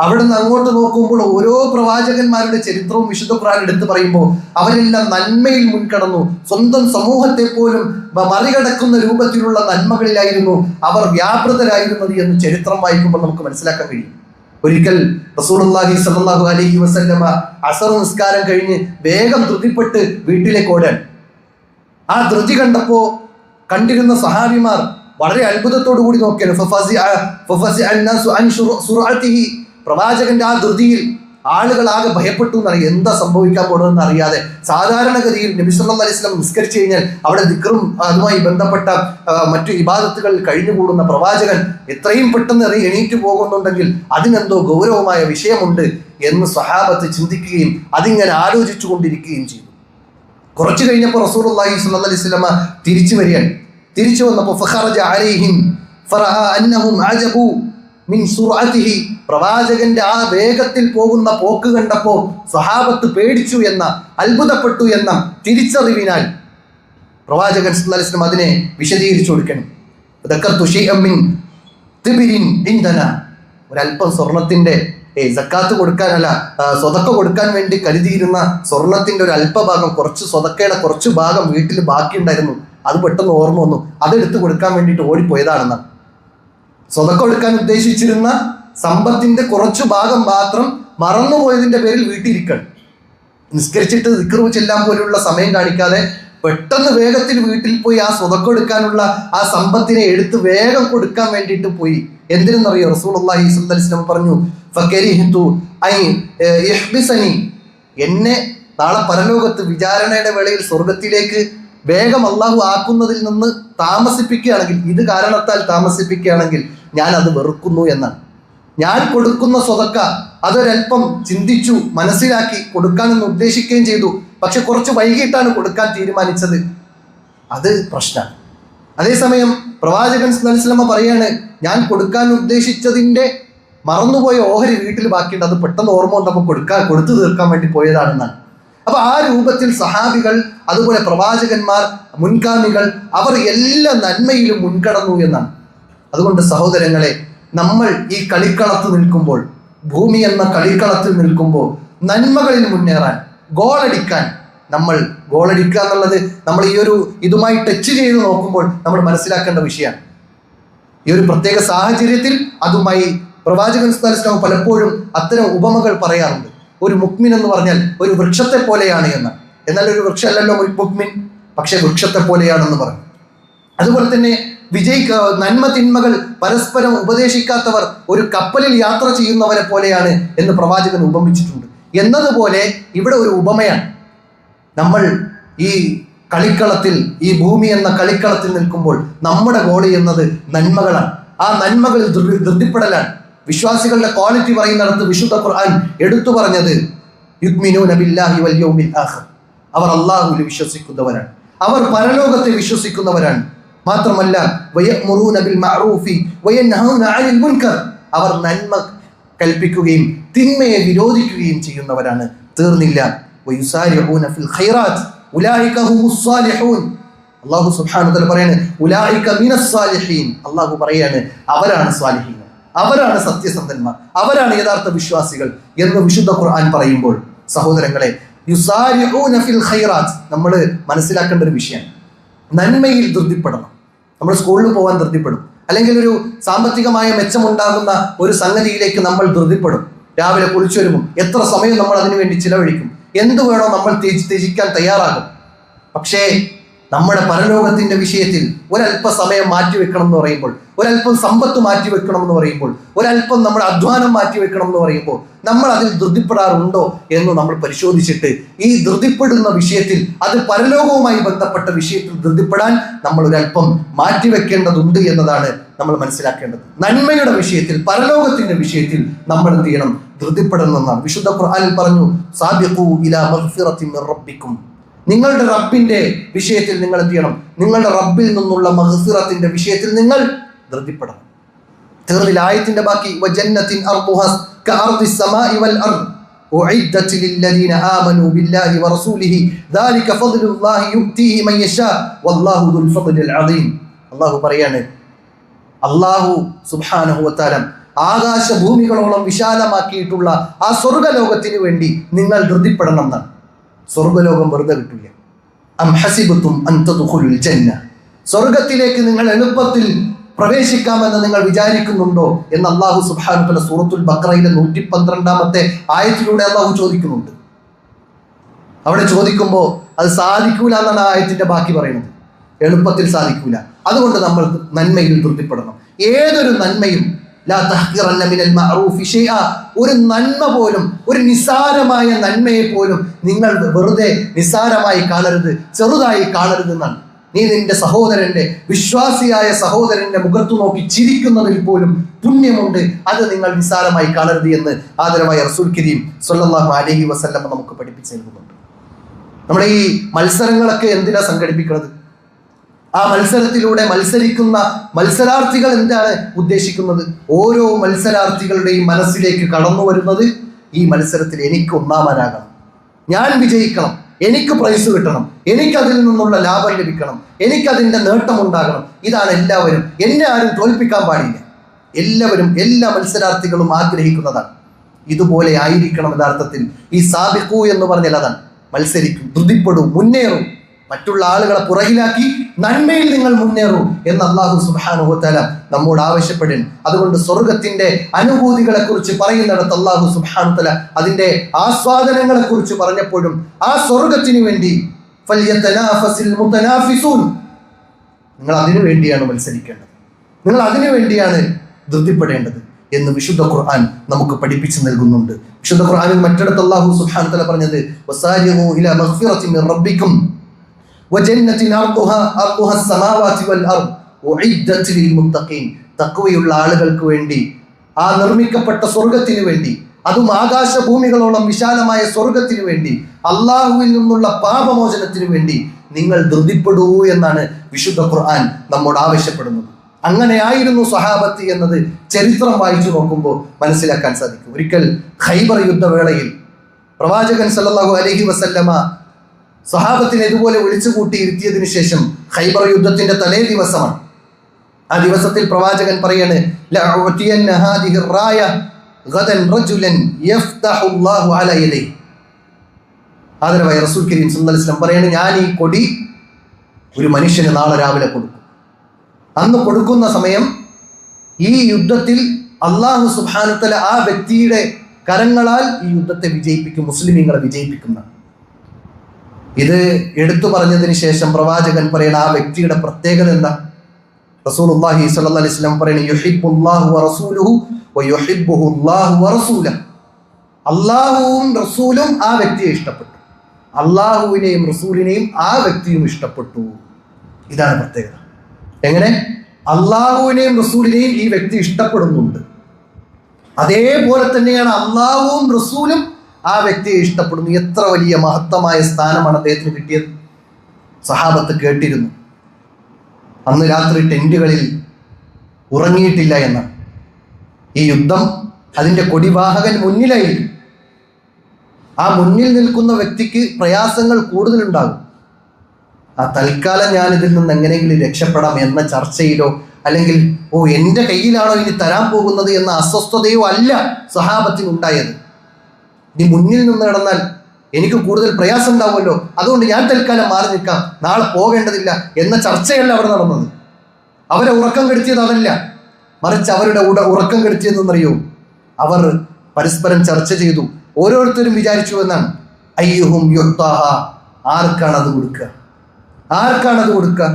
അവിടെ നിന്ന് അങ്ങോട്ട് നോക്കുമ്പോൾ ഓരോ പ്രവാചകന്മാരുടെ ചരിത്രവും വിശുദ്ധ ഖുർആൻ എടുത്തു പറയുമ്പോൾ അവരെല്ലാം നന്മയിൽ മുൻകടന്നു, സ്വന്തം സമൂഹത്തെ പോലും മറികടക്കുന്ന രൂപത്തിലുള്ള നന്മകളിലായിരുന്നു അവർ വ്യാപൃതരായിരുന്നത് എന്ന് ചരിത്രം വായിക്കുമ്പോൾ നമുക്ക് മനസ്സിലാക്കാൻ കഴിയും. ഒരിക്കൽ റസൂലുള്ളാഹി സ്വല്ലല്ലാഹു അലൈഹി വസല്ലമ അസർ നിസ്കാരം കഴിഞ്ഞ് വേഗം ധൃതിപ്പെട്ട് വീട്ടിലേക്ക് ഓടാൻ. ആ ധൃതി കണ്ടപ്പോ കണ്ടിരുന്ന സഹാബിമാർ വളരെ അത്ഭുതത്തോടു കൂടി നോക്കിയാണ്. പ്രവാചകന്റെ ആ ധൃതിയിൽ ആളുകൾ ആകെ ഭയപ്പെട്ടു എന്നറിയാം, എന്താ സംഭവിക്കാൻ പോകണമെന്ന് അറിയാതെ. സാധാരണഗതിയിൽ നബി സല്ലല്ലാഹു അലൈഹി വസല്ലം നിസ്കരിച്ചു കഴിഞ്ഞാൽ അവിടെ ദിക്റും അതുമായി ബന്ധപ്പെട്ട മറ്റു ഇബാദത്തുകൾ കഴിഞ്ഞുകൂടുന്ന പ്രവാചകൻ എത്രയും പെട്ടെന്ന് എണീറ്റ് പോകുന്നുണ്ടെങ്കിൽ അതിനെന്തോ ഗൗരവമായ വിഷയമുണ്ട് എന്ന് സ്വഹാബത്ത് ചിന്തിക്കുകയും അതിങ്ങനെ ആലോചിച്ചു കൊണ്ടിരിക്കുകയും ചെയ്തു. കുറച്ചു കഴിഞ്ഞപ്പോൾ റസൂലുള്ളാഹി സ്വല്ലല്ലാഹു അലൈഹി വസല്ലം തിരിച്ചു വരികയാണ്. തിരിച്ചു വന്നപ്പോൾ ഫഖറജ അലൈഹിം ഫറഅ അന്നഹും അജബു മിൻ സുർഅതിഹി. പ്രവാചകന്റെ ആ വേഗത്തിൽ പോകുന്ന പോക്ക് കണ്ടപ്പോൾ സ്വഹാബത്ത് പേടിച്ചു എന്ന, അത്ഭുതപ്പെട്ടു എന്ന തിരിച്ചറിവിനാൽ പ്രവാചകൻ സല്ലല്ലാഹു അലൈഹി വസല്ലം അതിനെ വിശദീകരിച്ചു കൊടുക്കണം. ദക്കർതു ശൈഅൻ മിൻ തിബിരിൻ ഇൻദന. ഒരല്പം സ്വർണത്തിന്റെ സക്കാത്ത് കൊടുക്കാനല്ല, സ്വതക്ക കൊടുക്കാൻ വേണ്ടി കരുതിയിരുന്ന സ്വർണത്തിന്റെ ഒരു അല്പഭാഗം, കുറച്ച് സ്വതക്കയുടെ കുറച്ച് ഭാഗം വീട്ടിൽ ബാക്കിയുണ്ടായിരുന്നു. അത് പെട്ടെന്ന് ഓർമ്മ വന്നു, അതെടുത്ത് കൊടുക്കാൻ വേണ്ടിയിട്ട് ഓടിപ്പോയതാണെന്ന്. സ്വതക്ക കൊടുക്കാൻ ഉദ്ദേശിച്ചിരുന്ന സമ്പത്തിന്റെ കുറച്ചു ഭാഗം മാത്രം മറന്നുപോയതിന്റെ പേരിൽ വീട്ടിലിരിക്കണം. നിസ്കരിച്ചിട്ട് ദിക്റ് ചെല്ലാൻ പോലുള്ള സമയം കാണിക്കാതെ പെട്ടെന്ന് വേഗത്തിൽ വീട്ടിൽ പോയി ആ സ്വതക്ക കൊടുക്കാനുള്ള ആ സമ്പത്തിനെ എടുത്ത് വേഗം കൊടുക്കാൻ വേണ്ടിയിട്ട് പോയി. എന്തിനെന്നറിയോ? റസൂലുള്ളാഹി സ്വല്ലല്ലാഹു അലൈഹി വസല്ലം പറഞ്ഞു, ഫകരിഹ്തു ഐ യഹ്ബിസനി. എന്നെ നാളെ പരലോകത്ത് വിചാരണയുടെ വേളയിൽ സ്വർഗത്തിലേക്ക് വേഗം അള്ളാഹു ആക്കുന്നതിൽ നിന്ന് താമസിപ്പിക്കുകയാണെങ്കിൽ, ഇത് കാരണത്താൽ താമസിപ്പിക്കുകയാണെങ്കിൽ ഞാൻ അത് വെറുക്കുന്നു എന്നാണ്. ഞാൻ കൊടുക്കുന്ന സ്വതക്ക അതൊരല്പം ചിന്തിച്ചു മനസ്സിലാക്കി കൊടുക്കാനെന്ന് ഉദ്ദേശിക്കുകയും ചെയ്തു. പക്ഷെ കുറച്ച് വൈകിട്ടാണ് കൊടുക്കാൻ തീരുമാനിച്ചത്. അത് പ്രശ്നമാണ്. അതേസമയം പ്രവാചകൻ സല്ലല്ലാഹു അലൈഹി വസല്ലം പറയാണ്, ഞാൻ കൊടുക്കാൻ ഉദ്ദേശിച്ചതിൻ്റെ മറന്നുപോയ ഓഹരി വീട്ടിൽ ബാക്കിയുണ്ട്, അത് പെട്ടെന്ന് ഓർമ്മ വന്നപ്പോൾ കൊടുത്തു തീർക്കാൻ വേണ്ടി പോയതാണെന്നാണ്. അപ്പൊ ആ രൂപത്തിൽ സഹാബികൾ, അതുപോലെ പ്രവാചകന്മാർ, മുൻഗാമികൾ, അവർ എല്ലാ നന്മയിലും മുൻകടന്നു എന്നാണ്. അതുകൊണ്ട് സഹോദരങ്ങളെ, നമ്മൾ ഈ കളിക്കളത്ത് നിൽക്കുമ്പോൾ, ഭൂമി എന്ന കളിക്കളത്തിൽ നിൽക്കുമ്പോൾ നന്മകളിൽ മുന്നേറാൻ, ഗോളടിക്കാൻ, നമ്മൾ ഗോളടിക്കുക എന്നുള്ളത് നമ്മൾ ഈ ഒരു ഇതുമായി ടച്ച് ചെയ്ത് നോക്കുമ്പോൾ നമ്മൾ മനസ്സിലാക്കേണ്ട വിഷയമാണ്. ഈ ഒരു പ്രത്യേക സാഹചര്യത്തിൽ അതുമായി പ്രവാചകൻ സല്ലല്ലാഹു അലൈഹി വസല്ലം പലപ്പോഴും അത്തരം ഉപമകൾ പറയാറുണ്ട്. ഒരു മുക്മിൻ എന്ന് പറഞ്ഞാൽ ഒരു വൃക്ഷത്തെ പോലെയാണ് എന്ന്. എന്നാൽ ഒരു വൃക്ഷമല്ലല്ലോ മുക്മിൻ, പക്ഷെ വൃക്ഷത്തെ പോലെയാണെന്ന് പറഞ്ഞു. അതുപോലെ തന്നെ നന്മ തിന്മകൾ പരസ്പരം ഉപദേശിക്കാത്തവർ ഒരു കപ്പലിൽ യാത്ര ചെയ്യുന്നവരെ പോലെയാണ് എന്ന് പ്രവാചകൻ ഉപമിച്ചിട്ടുണ്ട്. എന്നതുപോലെ ഇവിടെ ഒരു ഉപമയാണ്. നമ്മൾ ഈ കളിക്കളത്തിൽ, ഈ ഭൂമി എന്ന കളിക്കളത്തിൽ നിൽക്കുമ്പോൾ നമ്മുടെ ഗോൾ എന്നത് നന്മകളാണ്. ആ നന്മകളിൽ ധൃതിപ്പെടലാണ്. വിശ്വാസികളുടെ ക്വാളിറ്റി പറയുന്നിടത്ത് വിശുദ്ധ ഖുർആൻ എടുത്തു പറഞ്ഞത് യുഗ്മിനൂന ബില്ലാഹി വൽ യൗമിൽ ആഖിർ. അവർ അല്ലാഹുവിൽ വിശ്വസിക്കുന്നവരാണ്, അവർ പരലോകത്തെ വിശ്വസിക്കുന്നവരാണ്. മാത്രമല്ല വയഅ്മുറൂന ബിൽ മഅറൂഫി വയൻഹൗന അനിൽ മുൻകർ. അവർ നന്മ കൽപ്പിക്കുകയും തിന്മയെ വിരോധിക്കുകയും ചെയ്യുന്നവരാണ്. തീർന്നില്ല, വയുസാരിഊന ഫിൽ ഖൈറാത്ത് ഉലൈക ഹുമുസ് സാലിഹൂൻ. അല്ലാഹു സുബ്ഹാനഹു വ തആല പറയാണ് ഉലൈക മിനസ് സാലിഹീൻ. അല്ലാഹു പറയാണ് അവരാണ് സാലിഹീൻ, അവരാണ് സത്യസന്ധന്മാർ, അവരാണ് യഥാർത്ഥ വിശ്വാസികൾ എന്ന് വിശുദ്ധ ഖുർആൻ പറയുമ്പോൾ സഹോദരങ്ങളെ, യുസാരിഊന ഫിൽ ഖൈറാത്ത് നമ്മൾ മനസ്സിലാക്കേണ്ട ഒരു വിഷയമാണ്. നന്മയിൽ ധൃതിപ്പെടണം. നമ്മൾ സ്കൂളിൽ പോകാൻ ധൃതിപ്പെടും, അല്ലെങ്കിൽ ഒരു സാമ്പത്തികമായ മെച്ചമുണ്ടാകുന്ന ഒരു സംഗതിയിലേക്ക് നമ്മൾ ധൃതിപ്പെടും. രാവിലെ കുളിച്ചൊരുങ്ങും, എത്ര സമയം നമ്മൾ അതിനു വേണ്ടി ചിലവഴിക്കും, എന്ത് വേണോ നമ്മൾ ത്യജിക്കാൻ തയ്യാറാകും. പക്ഷേ നമ്മുടെ പരലോകത്തിന്റെ വിഷയത്തിൽ ഒരല്പ സമയം മാറ്റിവെക്കണം എന്ന് പറയുമ്പോൾ, ഒരല്പം സമ്പത്ത് മാറ്റിവെക്കണം എന്ന് പറയുമ്പോൾ, ഒരല്പം നമ്മുടെ അധ്വാനം മാറ്റിവെക്കണം എന്ന് പറയുമ്പോൾ നമ്മൾ അതിൽ ധൃതിപ്പെടാറുണ്ടോ എന്ന് നമ്മൾ പരിശോധിച്ചിട്ട് ഈ ധൃതിപ്പെടുന്ന വിഷയത്തിൽ, അത് പരലോകവുമായി ബന്ധപ്പെട്ട വിഷയത്തിൽ ധൃതിപ്പെടാൻ നമ്മൾ ഒരല്പം മാറ്റിവെക്കേണ്ടതുണ്ട് എന്നതാണ് നമ്മൾ മനസ്സിലാക്കേണ്ടത്. നന്മയുടെ വിഷയത്തിൽ, പരലോകത്തിന്റെ വിഷയത്തിൽ നമ്മൾ എന്ത് ചെയ്യണം? ധൃതിപ്പെടണമെന്നാണ്. വിശുദ്ധ ഖുർആനിൽ പറഞ്ഞു, സാബിഖൂ ഇലാ മഗ്ഫിറത്തിൻ മിർ റബ്ബിക്കും. നിങ്ങളുടെ റബ്ബിന്റെ വിഷയത്തിൽ നിങ്ങൾ എന്ത് ചെയ്യണം? നിങ്ങളുടെ റബ്ബിൽ നിന്നുള്ള മഗ്ഫിറത്തിന്റെ വിഷയത്തിൽ നിങ്ങൾ ധൃതിപ്പെടണം. തീർന്നില്ല ആയത്തിന്റെ ബാക്കി, വജന്നത്തിൻ അർദുഹാ കഅർദിസ് സമാഇ വൽ അർദ് ഉഇദ്ദത് ലില്ലദീന ആമനൂ ബില്ലാഹി വറസൂലിഹി ദാലിക ഫദ്ലുല്ലാഹി യുഅ്തീഹി മൻ യശാ വല്ലാഹു ദുൽ ഫദ്ലിൽ അദീം. അല്ലാഹു പറയാണ്, അല്ലാഹു സുബ്ഹാനഹു വ തആല ആകാശഭൂമികളോളം വിശാലമാക്കിയിട്ടുള്ള ആ സ്വർഗ്ഗലോകത്തിന് വേണ്ടി നിങ്ങൾ ധൃതിപ്പെടണം എന്നാണ്. സ്വർഗ്ഗലോകം വെറുതെ കിട്ടില്ല. അം ഹസിബതും അൻ തദ്ഖുലുൽ ജന്ന, സ്വർഗ്ഗത്തിലേക്ക് നിങ്ങൾ എളുപ്പത്തിൽ പ്രവേശിക്കാമെന്ന് നിങ്ങൾ വിചാരിക്കുന്നുണ്ടോ എന്ന് അല്ലാഹു സുബ്ഹാനഹു വ തആല സൂറത്തുൽ ബഖറയിലെ 112-ാമത്തെ ആയത്തിലൂടെ അല്ലാഹു ചോദിക്കുന്നുണ്ട്. അവിടെ ചോദിക്കുമ്പോൾ അത് സാധിക്കൂല എന്നാണ് ആ ആയത്തിന്റെ ബാക്കി പറയുന്നത്. എളുപ്പത്തിൽ സാധിക്കൂല. അതുകൊണ്ട് നമ്മൾ നന്മയിൽ ധൃതിപ്പെടണം. ഏതൊരു നന്മയും, ലാ തഹ്ഖിറന്ന മിനൽ മഅറൂഫി ശൈഅ, ഒരു നന്മ പോലും, ഒരു നിസാരമായ നന്മയെ പോലും നിങ്ങൾ വെറുതെ നിസാരമായി കാണരുത്, ചെറുതായി കാണരുത് എന്നാണ്. നീ നിന്റെ സഹോദരന്റെ, വിശ്വാസിയായ സഹോദരന്റെ മുഖത്തു നോക്കി ചിരിക്കുന്നതിൽ പോലും പുണ്യമുണ്ട്, അത് നിങ്ങൾ നിസാരമായി കാണരുത് എന്ന് ആദരവായ റസൂൽ കരീം സ്വല്ലല്ലാഹു അലൈഹി വസല്ലം നമുക്ക് പഠിപ്പിച്ചു നൽകുന്നുണ്ട്. നമ്മുടെ ഈ മത്സരങ്ങളൊക്കെ എന്തിനാ സംഘടിപ്പിക്കുന്നത്? ആ മത്സരത്തിലൂടെ മത്സരിക്കുന്ന മത്സരാർത്ഥികൾ എന്താണ് ഉദ്ദേശിക്കുന്നത്? ഓരോ മത്സരാർത്ഥികളുടെയും മനസ്സിലേക്ക് കടന്നു വരുന്നത്, ഈ മത്സരത്തിൽ എനിക്ക് ഒന്നാമനാകണം, ഞാൻ വിജയിക്കണം, എനിക്ക് പ്രൈസ് കിട്ടണം, എനിക്കതിൽ നിന്നുള്ള ലാഭം ലഭിക്കണം, എനിക്കതിൻ്റെ നേട്ടം ഉണ്ടാകണം. ഇതാണ് എല്ലാവരും. എന്നെ ആരും തോൽപ്പിക്കാൻ പാടില്ല. എല്ലാവരും, എല്ലാ മത്സരാർത്ഥികളും ആഗ്രഹിക്കുന്നതാണ്. ഇതുപോലെ ആയിരിക്കണം യഥാർത്ഥത്തിൽ ഈ സാബിഖു എന്ന് പറഞ്ഞാൽ അതാണ്. മത്സരിക്കും, ധൃതിപ്പെടൂ, മുന്നേറൂ, മറ്റുള്ള ആളുകളെ പുറകിലാക്കി നന്മയിൽ നിങ്ങൾ മുന്നേറൂ എന്ന് അല്ലാഹു സുബ്ഹാനഹു വ തആല നമ്മോട് ആവശ്യപ്പെടുന്നു. അതുകൊണ്ട് സ്വർഗത്തിന്റെ അനുഭൂതികളെ കുറിച്ച് പറയുന്നിടത്ത് അല്ലാഹു സുബ്ഹാനഹു വ തആല അതിന്റെ ആസ്വാദനങ്ങളെ കുറിച്ച് പറഞ്ഞപ്പോഴും ആ സ്വർഗത്തിന് വേണ്ടി ഫൽയതനാഫസിൽ മുതനാഫിസൂൻ, നിങ്ങൾ അതിനു വേണ്ടിയാണ് മത്സരിക്കേണ്ടത്, നിങ്ങൾ അതിനു വേണ്ടിയാണ് ധൃതിപ്പെടേണ്ടത് എന്ന് വിശുദ്ധ ഖുർആൻ നമുക്ക് പഠിപ്പിച്ചു നൽകുന്നുണ്ട്. വിശുദ്ധ ഖുർആനിൽ മറ്റിടത്ത് അല്ലാഹു സുബ്ഹാനഹു വ തആല പറഞ്ഞത്, വസാരിഉ ഇലാ മഗ്ഫിറത്തിൻ മിർ റബ്ബിക്കും വജന്നത്തിൻ അർദുഹാ അസ്സമാവാതി വൽ അർദ് ഉഇദ്ദത് ലിൽ മുത്തഖീൻ. തഖ്വയുള്ള ആളുകൾക്ക് വേണ്ടി, ആ നിർമ്മിക്കപ്പെട്ട സ്വർഗത്തിന് വേണ്ടി, അതും ആകാശഭൂമികളോളം വിശാലമായ സ്വർഗത്തിന് വേണ്ടി, അള്ളാഹുവിൽ നിന്നുള്ള പാപമോചനത്തിന് വേണ്ടി നിങ്ങൾ ധൃതിപ്പെടൂ എന്നാണ് വിശുദ്ധ ഖുർആൻ നമ്മോട് ആവശ്യപ്പെടുന്നത്. അങ്ങനെയായിരുന്നു സ്വഹാബത്ത് എന്നത് ചരിത്രം വായിച്ചു നോക്കുമ്പോൾ മനസ്സിലാക്കാൻ സാധിക്കും. ഒരിക്കൽ ഖൈബർ യുദ്ധവേളയിൽ പ്രവാചകൻ സല്ലല്ലാഹു അലൈഹി വസല്ലമ സ്വഹാബത്തിനെ ഇതുപോലെ വിളിച്ചുകൂട്ടി ഇരുത്തിയതിനു ശേഷം, ഖൈബർ യുദ്ധത്തിന്റെ തലേ ദിവസമാണ്. ആ ദിവസത്തിൽ പ്രവാചകൻ പറയാണ്, ലഅഉതിയന്ന ഹാദിഹി റായ ഗദൻ റജുലൻ യഫ്തഹുല്ലാഹു അലാ യദൈഹി. ആദരവായ റസൂൽ കരീം സല്ലല്ലാഹു അലൈഹി വസല്ലം പറയാണ്, ഞാൻ ഈ കൊടി ഒരു മനുഷ്യന് നാളെ രാവിലെ കൊടുക്കും. അന്ന് കൊടുക്കുന്ന സമയം ഈ യുദ്ധത്തിൽ അല്ലാഹു സുബ്ഹാനഹു വ തആല ആ വ്യക്തിയുടെ കരങ്ങളാൽ ഈ യുദ്ധത്തെ വിജയിപ്പിക്കും, മുസ്ലിമീങ്ങളെ വിജയിപ്പിക്കുന്ന. ഇത് എടുത്തു പറഞ്ഞതിന് ശേഷം പ്രവാചകൻ പറയുന്ന ആ വ്യക്തിയുടെ പ്രത്യേകത എന്താ? റസൂലുള്ളാഹി സ്വല്ലല്ലാഹു അലൈഹി വസല്ലം പറയുന്നു, യുഹിബ്ബുല്ലാഹു വറസൂലുഹു വയുഹിബ്ബുഹുല്ലാഹു വറസൂലുഹു. അല്ലാഹുവും റസൂലും ആ വ്യക്തിയെ ഇഷ്ടപ്പെട്ടു, അല്ലാഹുവിനെയും റസൂലിനെയും ആ വ്യക്തിയും ഇഷ്ടപ്പെട്ടു. ഇതാണ് പ്രത്യേകത. എങ്ങനെ? അല്ലാഹുവിനെയും റസൂലിനെയും ഈ വ്യക്തി ഇഷ്ടപ്പെടുന്നുണ്ട്, അതേപോലെ തന്നെയാണ് അല്ലാഹുവും റസൂലും ആ വ്യക്തിയെ ഇഷ്ടപ്പെടുന്നു. എത്ര വലിയ മഹത്തമായ സ്ഥാനമാണ് അദ്ദേഹത്തിന് കിട്ടിയത്. സഹാബത്ത് കേട്ടിരുന്നു, അന്ന് രാത്രി ടെന്റുകളിൽ ഉറങ്ങിയിട്ടില്ല എന്നാണ്. ഈ യുദ്ധം, അതിൻ്റെ കൊടിവാഹകൻ മുന്നിലായിരിക്കും. ആ മുന്നിൽ നിൽക്കുന്ന വ്യക്തിക്ക് പ്രയാസങ്ങൾ കൂടുതലുണ്ടാകും. ആ തൽക്കാലം ഞാനിതിൽ നിന്ന് എങ്ങനെയെങ്കിലും രക്ഷപ്പെടാം എന്ന ചർച്ചയിലോ, അല്ലെങ്കിൽ എൻ്റെ കയ്യിലാണോ ഇനി തരാൻ പോകുന്നത് എന്ന അസ്വസ്ഥതയോ അല്ല സഹാബത്തിനുണ്ടായത്. നീ മുന്നിൽ നിന്ന് കിടന്നാൽ എനിക്ക് കൂടുതൽ പ്രയാസം ഉണ്ടാവുമല്ലോ, അതുകൊണ്ട് ഞാൻ തൽക്കാലം മാറി നിൽക്കാം, നാളെ പോകേണ്ടതില്ല എന്ന ചർച്ചയല്ല അവിടെ നടന്നത്. അവരെ ഉറക്കം കെടുത്തിയത് അതല്ല, മറിച്ച് അവരുടെ ഉറക്കം കെടുത്തിയതെന്നറിയോ? അവർ പരസ്പരം ചർച്ച ചെയ്തു. ഓരോരുത്തരും വിചാരിച്ചു എന്നാണ്, അയ്യുഹും യുത്താഹ, ആർക്കാണ് അത് കൊടുക്കുക, ആർക്കാണ് അത് കൊടുക്കുക?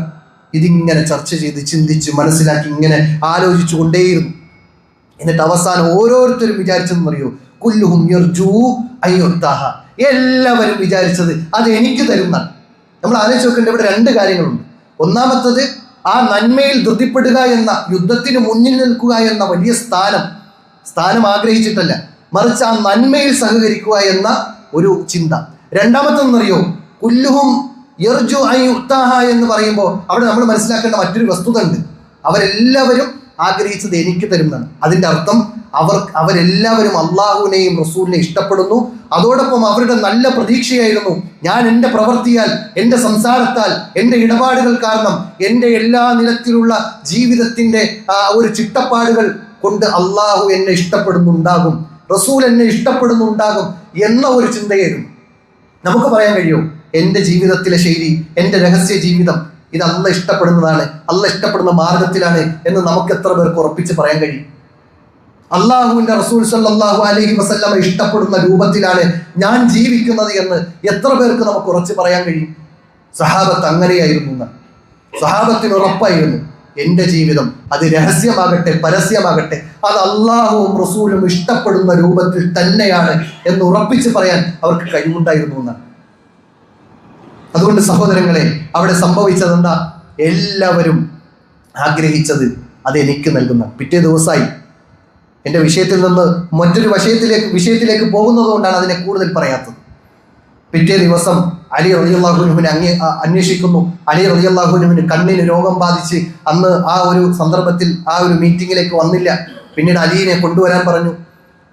ഇതിങ്ങനെ ചർച്ച ചെയ്ത് ചിന്തിച്ച് മനസ്സിലാക്കി ഇങ്ങനെ ആലോചിച്ചു കൊണ്ടേയിരുന്നു. എന്നിട്ട് അവസാനം ഓരോരുത്തരും വിചാരിച്ചെന്ന് അറിയോ? കുല്ലുഹും യർജൂ അയ്യുത്താഹ, എല്ലാവരും വിചാരിച്ചത് അത് എനിക്ക് തരുന്നതാണ്. നമ്മൾ ആലോചിച്ച് നോക്കേണ്ട ഇവിടെ രണ്ട് കാര്യങ്ങളുണ്ട്. ഒന്നാമത്തത്, ആ നന്മയിൽ ധൃതിപ്പെടുക എന്ന, യുദ്ധത്തിന് മുന്നിൽ നിൽക്കുക എന്ന വലിയ സ്ഥാനം ആഗ്രഹിച്ചിട്ടല്ല, മറിച്ച് ആ നന്മയിൽ സഹകരിക്കുക എന്ന ഒരു ചിന്ത. രണ്ടാമത്തെന്നറിയോ? കുല്ലുഹും യർജു അയ്യുത്താഹ എന്ന് പറയുമ്പോൾ അവിടെ നമ്മൾ മനസ്സിലാക്കേണ്ട മറ്റൊരു വസ്തുത ഉണ്ട്. അവരെല്ലാവരും ആഗ്രഹിച്ചത് എനിക്ക് തരുന്നതാണ്. അതിൻ്റെ അർത്ഥം അവരെല്ലാവരും അള്ളാഹുവിനെയും റസൂലിനെയും ഇഷ്ടപ്പെടുന്നു. അതോടൊപ്പം അവരുടെ നല്ല പ്രതീക്ഷയായിരുന്നു, ഞാൻ എൻ്റെ പ്രവൃത്തിയാൽ, എൻ്റെ സംസാരത്താൽ, എൻ്റെ ഇടപാടുകൾ കാരണം, എൻ്റെ എല്ലാ നിലത്തിലുള്ള ജീവിതത്തിൻ്റെ ഒരു ചിട്ടപ്പാടുകൾ കൊണ്ട് അള്ളാഹു എന്നെ ഇഷ്ടപ്പെടുന്നുണ്ടാകും, റസൂൽ എന്നെ ഇഷ്ടപ്പെടുന്നുണ്ടാകും എന്ന ഒരു ചിന്തയായിരുന്നു. നമുക്ക് പറയാൻ കഴിയും, എൻ്റെ ജീവിതത്തിലെ ശൈലി, എൻ്റെ രഹസ്യ ജീവിതം ഇത് അള്ളാഹ് ഇഷ്ടപ്പെടുന്നതാണ്, അള്ളാഹ് ഇഷ്ടപ്പെടുന്ന മാർഗത്തിലാണ് എന്ന് നമുക്ക് എത്ര പേർക്ക് ഉറപ്പിച്ച് പറയാൻ കഴിയും? അള്ളാഹുവിന്റെ റസൂൽ സല്ലല്ലാഹു അലൈഹി വസല്ലമ ഇഷ്ടപ്പെടുന്ന രൂപത്തിലാണ് ഞാൻ ജീവിക്കുന്നത് എന്ന് എത്ര പേർക്ക് നമുക്ക് ഉറച്ചു പറയാൻ കഴിയും? സഹാബത്ത് അങ്ങനെയായിരുന്നു എന്ന്. സഹാബത്തിന് ഉറപ്പായിരുന്നു, എൻ്റെ ജീവിതം അത് രഹസ്യമാകട്ടെ പരസ്യമാകട്ടെ അത് അള്ളാഹുവും റസൂലും ഇഷ്ടപ്പെടുന്ന രൂപത്തിൽ തന്നെയാണ് എന്ന് ഉറപ്പിച്ച് പറയാൻ അവർക്ക് കഴിവുണ്ടായിരുന്നു എന്നാണ്. അതുകൊണ്ട് സഹോദരങ്ങളെ, അവിടെ സംഭവിച്ചത് എന്താ? എല്ലാവരും ആഗ്രഹിച്ചത് അത് എനിക്ക് നൽകുന്ന. പിറ്റേ ദിവസമായി എൻ്റെ വിഷയത്തിൽ നിന്ന് മറ്റൊരു വിഷയത്തിലേക്ക് പോകുന്നത് കൊണ്ടാണ് അതിനെ കൂടുതൽ പറയാത്തത്. പിറ്റേ ദിവസം അലി റളിയല്ലാഹുവിനെ അന്വേഷിക്കുന്നു. അലി റളിയല്ലാഹുവിന് കണ്ണിന് രോഗം ബാധിച്ച് അന്ന് ആ ഒരു സന്ദർഭത്തിൽ ആ ഒരു മീറ്റിങ്ങിലേക്ക് വന്നില്ല. പിന്നീട് അലിയെ കൊണ്ടുവരാൻ പറഞ്ഞു.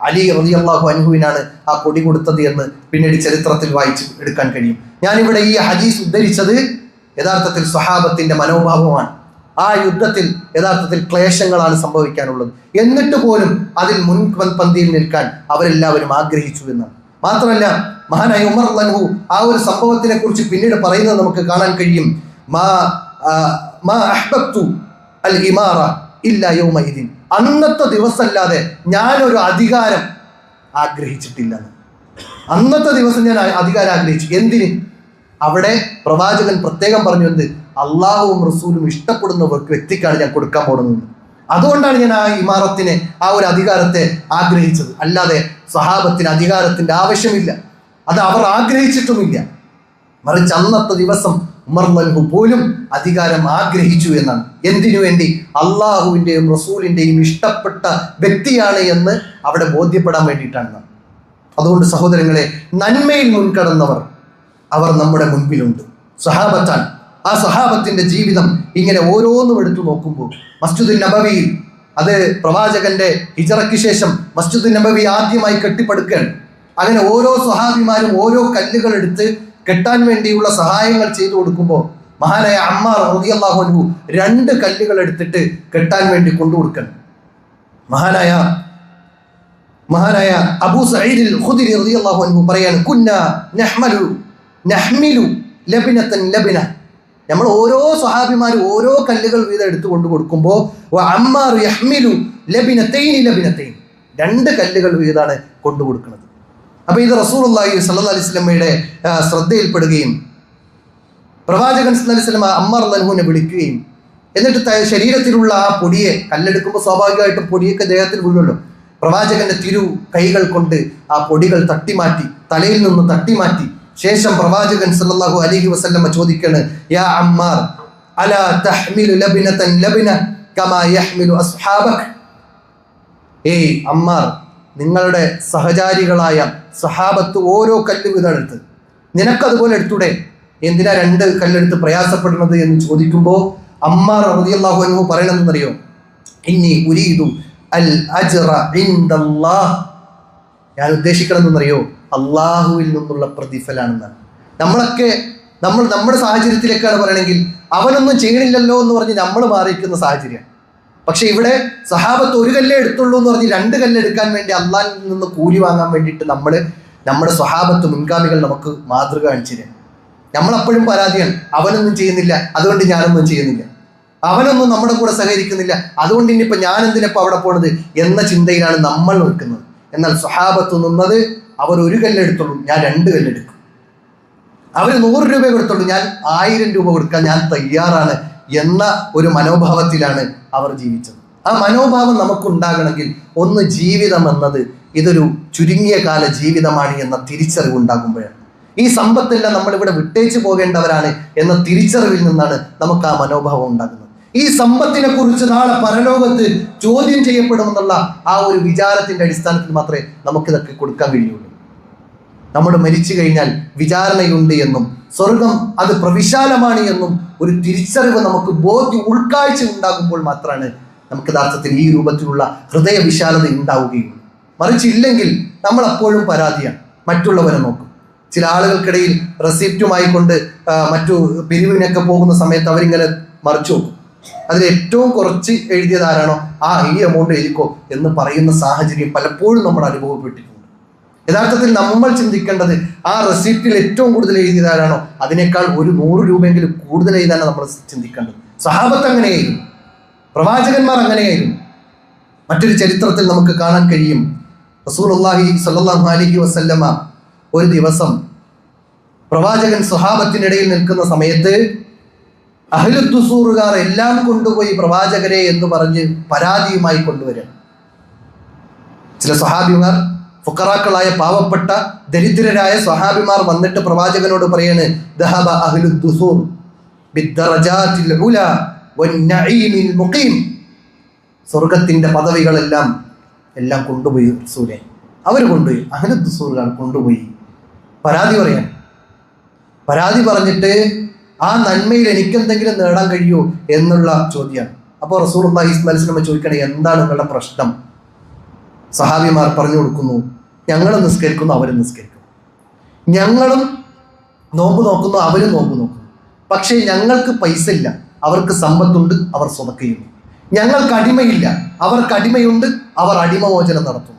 അലി റളിയല്ലാഹു അൻഹുവിനാണ് ആ കൊടി കൊടുത്തത് എന്ന് പിന്നീട് ചരിത്രത്തിൽ വായിച്ച് എടുക്കാൻ കഴിയും. ഞാനിവിടെ ഈ ഹദീസ് ഉദ്ധരിച്ചത് യഥാർത്ഥത്തിൽ സ്വഹാബത്തിന്റെ മനോഭാവമാണ്. ആ യുദ്ധത്തിൽ യഥാർത്ഥത്തിൽ ക്ലേശങ്ങളാണ് സംഭവിക്കാനുള്ളത്. എന്നിട്ട് പോലും അതിൽ മുൻപന്തിയിൽ നിൽക്കാൻ അവരെല്ലാവരും ആഗ്രഹിച്ചു എന്നാണ്. മാത്രമല്ല, മഹാനായ ഉമർ റളിയല്ലാഹു ആ ഒരു സംഭവത്തിനെ കുറിച്ച് പിന്നീട് പറയുന്നത് നമുക്ക് കാണാൻ കഴിയും. മാ അഹ്ബബ്തു അൽ ഇമാറ ഇല്ലാ യൗമഇദിൻ, അന്നത്തെ ദിവസമല്ലാതെ ഞാനൊരു അധികാരം ആഗ്രഹിച്ചിട്ടില്ല. അന്നത്തെ ദിവസം ഞാൻ അധികാരം ആഗ്രഹിച്ചു. എന്തിന്? അവിടെ പ്രവാചകൻ പ്രത്യേകം പറഞ്ഞു, എന്ത്? അള്ളാഹുവും റസൂലും ഇഷ്ടപ്പെടുന്ന വ്യക്തിക്കാണ് ഞാൻ കൊടുക്കാൻ പോകുന്നത്. അതുകൊണ്ടാണ് ഞാൻ ആ ഇമാറത്തിനെ, ആ ഒരു അധികാരത്തെ ആഗ്രഹിച്ചത്. അല്ലാതെ സഹാബത്തിന് അധികാരത്തിന്റെ ആവശ്യമില്ല, അത് അവർ ആഗ്രഹിച്ചിട്ടുമില്ല. മറിച്ച് അന്നത്തെ ദിവസം ഉമർ റളിയല്ലാഹു പോലും അധികാരം ആഗ്രഹിച്ചു എന്നാണ്. എന്തിനു വേണ്ടി? അള്ളാഹുവിൻ്റെയും റസൂലിൻ്റെയും ഇഷ്ടപ്പെട്ട വ്യക്തിയാണ് എന്ന് അവിടെ ബോധ്യപ്പെടാൻ വേണ്ടിയിട്ടാണ്. അതുകൊണ്ട് സഹോദരങ്ങളെ, നന്മയിൽ മുൻകടന്നവർ അവർ നമ്മുടെ മുൻപിലുണ്ട്, സഹാബത്താണ്. ആ സഹാബത്തിന്റെ ജീവിതം ഇങ്ങനെ ഓരോന്നും എടുത്തു നോക്കുമ്പോൾ മസ്ജിദുൻ നബവിയിൽ, അത് പ്രവാചകന്റെ ഹിജറയ്ക്ക് ശേഷം മസ്ജിദുൻ നബവി ആദ്യമായി കെട്ടിപ്പടുക്കുകയാണ്. അങ്ങനെ ഓരോ സ്വഹാബിമാരും ഓരോ കല്ലുകൾ എടുത്ത് കെട്ടാൻ വേണ്ടിയുള്ള സഹായങ്ങൾ ചെയ്തു കൊടുക്കുമ്പോൾ മഹാനായ അമ്മാർ റളിയല്ലാഹു അൻഹു 2 കല്ലുകൾ എടുത്തിട്ട് കെട്ടാൻ വേണ്ടി കൊണ്ടുകൊടുക്കണം. മഹാനായ അബൂ സഈദ് അൽ ഖുദരി റളിയല്ലാഹു അൻഹു പറയാണ്, കുന്നാ നഹ്മിലു ലബിനതൻ ലബിന, നമ്മൾ ഓരോ സ്വഹാബിമാരും ഓരോ കല്ലുകൾ വീതം എടുത്തു കൊണ്ടു കൊടുക്കുമ്പോൾ അമ്മാർ യഹ്മിലു ലബിനതൈനി 2 കല്ലുകൾ വീതമാണ് കൊണ്ടു കൊടുക്കുന്നത്. അപ്പൊ ഇത് റസൂലുള്ളാഹി സ്വല്ലല്ലാഹു അലൈഹി വസല്ലമയുടെ ശ്രദ്ധയിൽപ്പെടുകയും പ്രവാചകൻ സ്വല്ലല്ലാഹു അലൈഹി വസല്ലമ അമ്മാർ റളിയല്ലാഹുവിനെ വിളിക്കുകയും എന്നിട്ട് ശരീരത്തിലുള്ള ആ പൊടിയെ, കല്ലെടുക്കുമ്പോൾ സ്വാഭാവികമായിട്ടും പൊടിയൊക്കെ ദേഹത്തിൽ വീഴുമല്ലോ, പ്രവാചകന്റെ കൈകൾ കൊണ്ട് ആ പൊടികൾ തട്ടിമാറ്റി, തലയിൽ നിന്ന് തട്ടിമാറ്റി ശേഷം പ്രവാചകൻ സല്ലല്ലാഹു അലൈഹി വസല്ലമ ചോദിക്കാണ്, യാ അമ്മാർ അലാ തഹ്മിലു ലബിനതൻ ലബിന കമാ യഹ്മിലു അസ്ഹാബക്, ഏയ് അമ്മാർ, നിങ്ങളുടെ സഹചാരികളായ സഹാബത്ത് ഓരോ കല്ല് വീതം എടുത്ത് നിനക്കതുപോലെ എടുത്തൂടെ, എന്തിനാ 2 കല്ലെടുത്ത് പ്രയാസപ്പെടുന്നത് എന്ന് ചോദിക്കുമ്പോൾ അമ്മാർ റളിയല്ലാഹു അൻഹു പറയണമെന്നറിയോ, ഇന്നി ഉരീദു അൽ അജ്റ ഇൻദല്ലാഹ്, ഞാൻ ഉദ്ദേശിക്കണമെന്നറിയോ, അള്ളാഹുവിൽ നിന്നുള്ള പ്രതിഫലാണെന്നാണ്. നമ്മുടെ സാഹചര്യത്തിലേക്കാണ് പറയണമെങ്കിൽ അവനൊന്നും ചെയ്യണില്ലല്ലോ എന്ന് പറഞ്ഞ് നമ്മൾ മാറിയിരിക്കുന്ന സാഹചര്യം. പക്ഷെ ഇവിടെ സഹാബത്ത് 1 കല്ലേ എടുത്തുള്ളൂ എന്ന് പറഞ്ഞ് 2 കല്ലെടുക്കാൻ വേണ്ടി അള്ളാഹിൽ നിന്ന് കൂലി വാങ്ങാൻ വേണ്ടിയിട്ട് നമ്മുടെ സ്വഹാബത്ത് മുൻഗാമികൾ നമുക്ക് മാതൃക കാണിച്ചില്ല. നമ്മളപ്പോഴും പരാതിയാണ്, അവനൊന്നും ചെയ്യുന്നില്ല അതുകൊണ്ട് ഞാനൊന്നും ചെയ്യുന്നില്ല, അവനൊന്നും നമ്മുടെ കൂടെ സഹകരിക്കുന്നില്ല അതുകൊണ്ട് ഇനിയിപ്പോൾ ഞാൻ എന്തിനപ്പോൾ അവിടെ പോണത് എന്ന ചിന്തയിലാണ് നമ്മൾ നിൽക്കുന്നത്. എന്നാൽ സ്വഹാബത്ത് നിന്നത് അവർ 1 കല്ലെടുത്തുള്ളൂ, ഞാൻ 2 കല്ലെടുക്കും. അവർ 100 രൂപ കൊടുത്തുള്ളൂ, ഞാൻ 1000 രൂപ കൊടുക്കാൻ ഞാൻ തയ്യാറാണ് എന്ന ഒരു മനോഭാവത്തിലാണ് അവർ ജീവിച്ചത്. ആ മനോഭാവം നമുക്കുണ്ടാകണമെങ്കിൽ ഒന്ന് ജീവിതം എന്നത് ഇതൊരു ചുരുങ്ങിയ കാല ജീവിതമാണ് എന്ന തിരിച്ചറിവ് ഉണ്ടാകുമ്പോഴാണ്. ഈ സമ്പത്തെല്ലാം നമ്മളിവിടെ വിട്ടേച്ചു പോകേണ്ടവരാണ് എന്ന തിരിച്ചറിവിൽ നിന്നാണ് നമുക്ക് ആ മനോഭാവം ഉണ്ടാകുന്നത്. ഈ സമ്പത്തിനെ കുറിച്ച് നാളെ പരലോകത്ത് ചോദ്യം ചെയ്യപ്പെടുമെന്നുള്ള ആ ഒരു വിചാരത്തിന്റെ അടിസ്ഥാനത്തിൽ മാത്രമേ നമുക്കിതൊക്കെ കൊടുക്കാൻ കഴിയുള്ളൂ. നമ്മൾ മരിച്ചു കഴിഞ്ഞാൽ വിചാരണയുണ്ട് എന്നും സ്വർഗം അത് പ്രവിശാലമാണ് എന്നും ഒരു തിരിച്ചറിവ് നമുക്ക് ഉൾക്കാഴ്ച ഉണ്ടാകുമ്പോൾ മാത്രമാണ് നമുക്ക് യഥാർത്ഥത്തിൽ ഈ രൂപത്തിലുള്ള ഹൃദയ വിശാലത ഉണ്ടാവുകയുള്ളൂ. മറിച്ചില്ലെങ്കിൽ നമ്മൾ അപ്പോഴും പരാതിയാണ്, മറ്റുള്ളവരെ നോക്കും. ചില ആളുകൾക്കിടയിൽ റെസിപ്റ്റുമായി കൊണ്ട് മറ്റു പിരിവിനൊക്കെ പോകുന്ന സമയത്ത് അവരിങ്ങനെ മറിച്ചു നോക്കും. അതിൽ ഏറ്റവും കുറച്ച് എഴുതിയത് ആരാണോ ഈ എമൗണ്ട് എഴുതിക്കോ എന്ന് പറയുന്ന സാഹചര്യം പലപ്പോഴും നമ്മൾ അനുഭവപ്പെട്ടിട്ടുണ്ട്. യഥാർത്ഥത്തിൽ നമ്മൾ ചിന്തിക്കേണ്ടത് ആ റെസിപ്റ്റിൽ ഏറ്റവും കൂടുതൽ എഴുതിയത് ആരാണോ അതിനേക്കാൾ ഒരു 100 രൂപയെങ്കിലും കൂടുതൽ എഴുതാനാണ് നമ്മൾ ചിന്തിക്കേണ്ടത്. സഹാബത്ത് അങ്ങനെയായിരുന്നു, പ്രവാചകന്മാർ അങ്ങനെയായിരുന്നു. മറ്റൊരു ചരിത്രത്തിൽ നമുക്ക് കാണാൻ കഴിയും, റസൂലുള്ളാഹി സ്വല്ലല്ലാഹു അലൈഹി വസല്ലമ ഒരു ദിവസം പ്രവാചകൻ സ്വഹാബത്തിനിടയിൽ നിൽക്കുന്ന സമയത്ത് അഹ്ലുദ്ദുസൂറുകാർ എല്ലാം കൊണ്ടുപോയി പ്രവാചകരെ എന്ന് പറഞ്ഞ് പരാതിയുമായി കൊണ്ടുവരാം. ചില സ്വഹാബിമാർ, ഫുഖറാക്കളായ പാവപ്പെട്ട ദരിദ്രരായ സ്വഹാബിമാർ വന്നിട്ട് പ്രവാചകനോട് പറയാണ്, ദഹബ അഹ്ലുദ്ദുസൂർ ബിദ്ദറജാതിൽ ഉലാ വന്നഈമിൽ മുഖീം. സ്വർഗത്തിന്റെ പദവികളെല്ലാം കൊണ്ടുപോയി റസൂലേ. അവർ കൊണ്ടുപോയി, അഹ്ലുദ്ദുസൂറുകാർ കൊണ്ടുപോയി പരാതി പറയാൻ. പരാതി പറഞ്ഞിട്ട് ആ നന്മയിൽ എനിക്കെന്തെങ്കിലും നേടാൻ കഴിയുമോ എന്നുള്ള ചോദ്യമാണ്. അപ്പോൾ റസൂലുള്ളാഹി സ്വല്ലല്ലാഹു അലൈഹി വസല്ലം ചോദിക്കണേ, എന്താണ് നിങ്ങളുടെ പ്രശ്നം? സഹാബിമാർ പറഞ്ഞു കൊടുക്കുന്നു, ഞങ്ങളും നിസ്കരിക്കുന്നു, അവരും നിസ്കരിക്കുന്നു, ഞങ്ങളും നോമ്പ് നോക്കുന്നു, അവരും നോമ്പ് നോക്കുന്നു. പക്ഷേ ഞങ്ങൾക്ക് പൈസ ഇല്ല, അവർക്ക് സമ്പത്തുണ്ട്, അവർ സ്വതക്ക ചെയ്യുന്നു. ഞങ്ങൾക്ക് അടിമയില്ല, അവർക്ക് അടിമയുണ്ട്, അവർ അടിമമോചനം നടത്തുന്നു.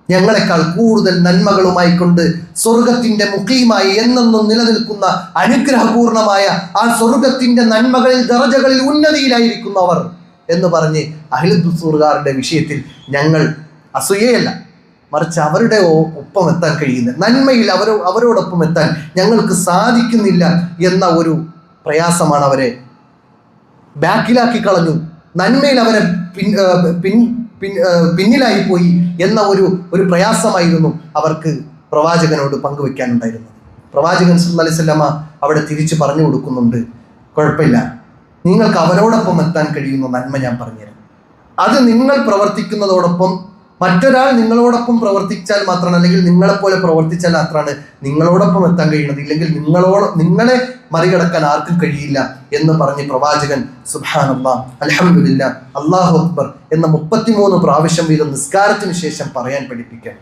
ഞങ്ങളെക്കാൾ കൂടുതൽ നന്മകളുമായി കൊണ്ട് സ്വർഗത്തിന്റെ മുഖീമായി എന്നെന്നും നിലനിൽക്കുന്ന അനുഗ്രഹപൂർണമായ ആ സ്വർഗത്തിന്റെ നന്മകളിൽ ദറജകളിൽ ഉന്നതിയിലായിരിക്കുന്നവർ എന്ന് പറഞ്ഞ് അഹ്ലുദ്ദുസൂറുകാരുടെ വിഷയത്തിൽ ഞങ്ങൾ അസൂയയല്ല, മറിച്ച് അവരുടെ ഒപ്പം എത്താൻ കഴിയുന്ന നന്മയിൽ അവരോടൊപ്പം എത്താൻ ഞങ്ങൾക്ക് സാധിക്കുന്നില്ല എന്ന ഒരു പ്രയാസമാണ് അവരെ ബാക്കിലാക്കി കളഞ്ഞു. നന്മയിൽ അവരെ പിന്നിലായി പോയി എന്ന ഒരു പ്രയാസമായിരുന്നു അവർക്ക് പ്രവാചകനോട് പങ്കുവെക്കാനുണ്ടായിരുന്നത്. പ്രവാചകൻ സല്ലല്ലാഹു അലൈഹി വസല്ലമ അവിടെ തിരിച്ചു പറഞ്ഞു കൊടുക്കുന്നുണ്ട്, കുഴപ്പമില്ല, നിങ്ങൾക്ക് അവരോടൊപ്പം എത്താൻ കഴിയുന്ന നന്മ ഞാൻ പറഞ്ഞുതരാം. അത് നിങ്ങൾ പ്രവർത്തിക്കുന്നതോടൊപ്പം മറ്റൊരാൾ നിങ്ങളോടൊപ്പം പ്രവർത്തിച്ചാൽ മാത്രമാണ്, അല്ലെങ്കിൽ നിങ്ങളെപ്പോലെ പ്രവർത്തിച്ചാൽ മാത്രമാണ് നിങ്ങളോടൊപ്പം എത്താൻ കഴിയുന്നത്. ഇല്ലെങ്കിൽ നിങ്ങളെ മറികടക്കാൻ ആർക്കും കഴിയില്ല എന്ന് പറഞ്ഞ് പ്രവാചകൻ സുബ്ഹാനല്ലാഹ്, അൽഹംദുലില്ലാഹ്, അല്ലാഹു അക്ബർ എന്ന 33 പ്രാവശ്യം വീതം നിസ്കാരത്തിന് ശേഷം പറയാൻ പഠിപ്പിക്കാൻ.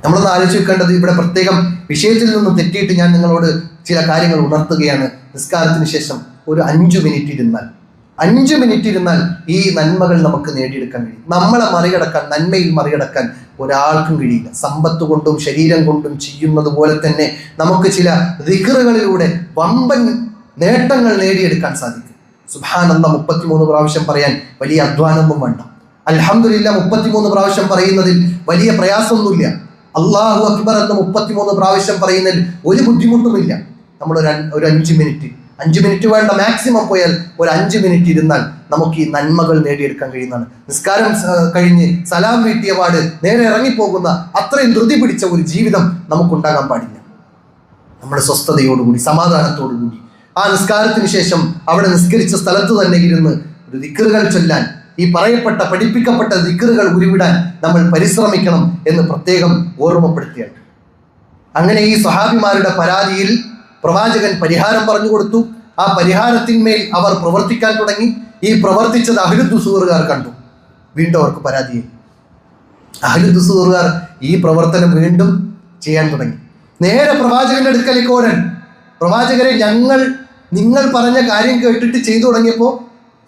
നമ്മളൊന്ന് ആലോചിക്കേണ്ടത്, ഇവിടെ പ്രത്യേകം വിഷയത്തിൽ നിന്ന് തെറ്റിയിട്ട് ഞാൻ നിങ്ങളോട് ചില കാര്യങ്ങൾ ഉണർത്തുകയാണ്. നിസ്കാരത്തിന് ശേഷം ഒരു 5 മിനിറ്റ് ഇരുന്നാൽ ഈ നന്മകൾ നമുക്ക് നേടിയെടുക്കാൻ കഴിയും. നമ്മളെ മറികടക്കാൻ, നന്മയിൽ മറികടക്കാൻ ഒരാൾക്കും കഴിയില്ല. സമ്പത്ത് കൊണ്ടും ശരീരം കൊണ്ടും ചെയ്യുന്നത് പോലെ തന്നെ നമുക്ക് ചില ദിക്റുകളിലൂടെ വമ്പൻ നേട്ടങ്ങൾ നേടിയെടുക്കാൻ സാധിക്കും. സുബ്ഹാനല്ലാഹ് 33 പ്രാവശ്യം പറയാൻ വലിയ അധ്വാനമൊന്നും വേണ്ട. അൽഹംദുലില്ലാഹ് 33 പ്രാവശ്യം പറയുന്നതിൽ വലിയ പ്രയാസമൊന്നുമില്ല. അല്ലാഹു അക്ബർ എന്ന് 33 പ്രാവശ്യം പറയുന്നതിൽ ഒരു ബുദ്ധിമുട്ടുമില്ല. നമ്മൾ ഒരു 5 മിനിറ്റ് വേണ്ട, മാക്സിമം പോയാൽ ഒരു 5 മിനിറ്റ് ഇരുന്നാൽ നമുക്ക് ഈ നന്മകൾ നേടിയെടുക്കാൻ കഴിയുന്നതാണ്. നിസ്കാരം കഴിഞ്ഞ് സലാം വീട്ടിയ പാട് നേരെ ഇറങ്ങിപ്പോകുന്ന അത്രയും ധൃതി പിടിച്ച ഒരു ജീവിതം നമുക്കുണ്ടാകാൻ പാടില്ല. നമ്മുടെ സ്വസ്ഥതയോടുകൂടി സമാധാനത്തോടുകൂടി ആ നിസ്കാരത്തിന് ശേഷം അവിടെ നിസ്കരിച്ച സ്ഥലത്ത് തന്നെ ഇരുന്ന് ഒരു ദിക്റുകൾ ചൊല്ലാൻ, ഈ പഠിപ്പിക്കപ്പെട്ട ദിക്റുകൾ ഉരുവിടാൻ നമ്മൾ പരിശ്രമിക്കണം എന്ന് പ്രത്യേകം ഓർമ്മപ്പെടുത്തിയാണ്. അങ്ങനെ ഈ സ്വഹാബിമാരുടെ പരാതിയിൽ പ്രവാചകൻ പരിഹാരം പറഞ്ഞു കൊടുത്തു. ആ പരിഹാരത്തിന്മേൽ അവർ പ്രവർത്തിക്കാൻ തുടങ്ങി. ഈ പ്രവർത്തിച്ചത് അഹ്ലുദ്ദുസൂറുകാർ കണ്ടു. വീണ്ടും അവർക്ക് പരാതിയായി. അഹ്ലുദ്ദുസൂറുകാർ ഈ പ്രവർത്തനം വീണ്ടും ചെയ്യാൻ തുടങ്ങി. നേരെ പ്രവാചകന്റെ അടുക്കലേക്ക് ഓടാൻ, പ്രവാചകരെ, നിങ്ങൾ പറഞ്ഞ കാര്യം കേട്ടിട്ട് ചെയ്തു തുടങ്ങിയപ്പോൾ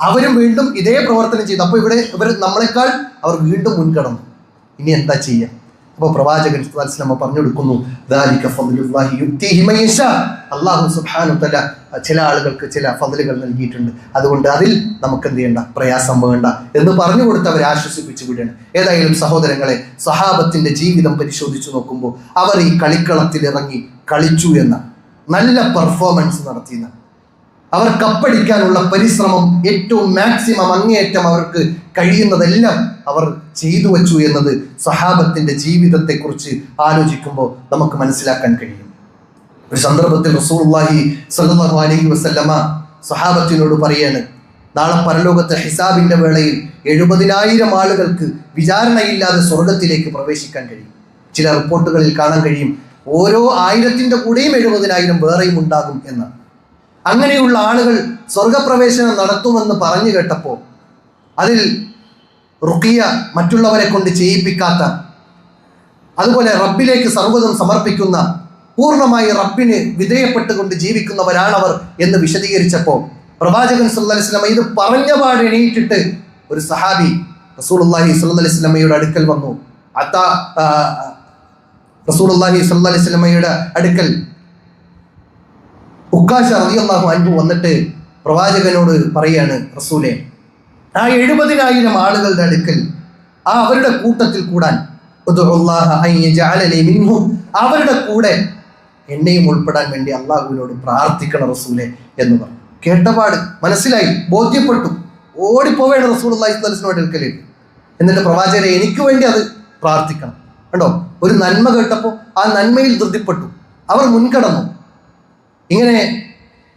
അവരും വീണ്ടും ഇതേ പ്രവർത്തനം ചെയ്തു. അപ്പോൾ ഇവർ നമ്മളെക്കാൾ അവർ വീണ്ടും മുൻകടന്നു. ഇനി എന്താ ചെയ്യുക? അപ്പോൾ പ്രവാചകൻ സല്ലല്ലാഹു അലൈഹി വസല്ലം പറഞ്ഞു കൊടുക്കുന്നു, ദാലിക ഫദ്ലുല്ലാഹി യുക്തിഹി മൻ യശാ. അല്ലാഹു സുബ്ഹാനഹു വ തആല ചില ആളുകൾക്ക് ചില ഫദ്ലുകൾ നൽകിയിട്ടുണ്ട്, അതുകൊണ്ട് അതിൽ നമുക്ക് എന്ത് ചെയ്യണ്ട, പ്രയാസം വേണ്ട എന്ന് പറഞ്ഞു കൊടുത്ത് അവരെ ആശ്വസിപ്പിച്ചു വിടുകയാണ്. ഏതായാലും സഹോദരങ്ങളെ, സ്വഹാബത്തിന്റെ ജീവിതം പരിശോധിച്ചു നോക്കുമ്പോൾ അവർ ഈ കളിക്കളത്തിൽ ഇറങ്ങി കളിച്ചു എന്ന നല്ല പെർഫോമൻസ് നടത്തിയെന്ന്. അവർ കപ്പടിക്കാനുള്ള പരിശ്രമം ഏറ്റവും മാക്സിമം അങ്ങേയറ്റം അവർക്ക് കഴിയുന്നതെല്ലാം അവർ ചെയ്തു വച്ചു എന്നത് സഹാബത്തിന്റെ ജീവിതത്തെക്കുറിച്ച് ആലോചിക്കുമ്പോൾ നമുക്ക് മനസ്സിലാക്കാൻ കഴിയും. ഒരു സന്ദർഭത്തിൽ റസൂലുള്ളാഹി സ്വല്ലല്ലാഹു അലൈഹി വസല്ലമ സഹാബത്തിനോട് പറയാണ്, നാളെ പരലോകത്തെ ഹിസാബിന്റെ വേളയിൽ 70,000 ആളുകൾക്ക് വിചാരണയില്ലാതെ സ്വർഗത്തിലേക്ക് പ്രവേശിക്കാൻ കഴിയും. ചില റിപ്പോർട്ടുകളിൽ കാണാൻ കഴിയും ഓരോ 1000ന്റെ കൂടെയും 70,000 വേറെയും ഉണ്ടാകും എന്ന്. അങ്ങനെയുള്ള ആളുകൾ സ്വർഗപ്രവേശനം നടത്തുമെന്ന് പറഞ്ഞു കേട്ടപ്പോൾ അതിൽ റുഖിയ മറ്റുള്ളവരെ കൊണ്ട് ചെയ്യിപ്പിക്കാത്ത, അതുപോലെ റബ്ബിലേക്ക് സർവ്വതും സമർപ്പിക്കുന്ന, പൂർണ്ണമായി റബ്ബിന് വിധേയപ്പെട്ടുകൊണ്ട് ജീവിക്കുന്നവരാണവർ എന്ന് വിശദീകരിച്ചപ്പോൾ പ്രവാചകൻ സല്ലല്ലാഹു അലൈഹി വസല്ലം ഇത് പറഞ്ഞപാട് എണീറ്റിട്ട് ഒരു സഹാബി റസൂലുള്ളാഹി സ്വല്ലല്ലാഹു അലൈഹി വസല്ലമയുടെ അടുക്കൽ വന്നു. റസൂലുള്ളാഹി സ്വല്ലല്ലാഹു അലൈഹി വസല്ലമയുടെ അടുക്കൽ ഉക്കാശ റളിയല്ലാഹു അൻഹു വന്നിട്ട് പ്രവാചകനോട് പറയാണ്, റസൂലേ, ആ 70,000 ആളുകളുടെ അടുക്കൽ അവരുടെ കൂട്ടത്തിൽ കൂടാൻ അവരുടെ കൂടെ എന്നെയും ഉൾപ്പെടാൻ വേണ്ടി അള്ളാഹുവിനോട് പ്രാർത്ഥിക്കണം റസൂലെ എന്ന് പറഞ്ഞു. കേട്ടപാട് മനസ്സിലായി, ബോധ്യപ്പെട്ടു, ഓടിപ്പോവേണ്ട റസൂലുള്ളാഹി സ്വല്ലല്ലാഹു അലൈഹി വസല്ലമയുടെ അടുക്കലേക്ക്. എന്നിട്ട് പ്രവാചകരെ എനിക്ക് വേണ്ടി അത് പ്രാർത്ഥിക്കണം. കണ്ടോ, ഒരു നന്മ കേട്ടപ്പോൾ ആ നന്മയിൽ ധൃതിപ്പെട്ടു, അവർ മുൻകടന്നു. ഇങ്ങനെ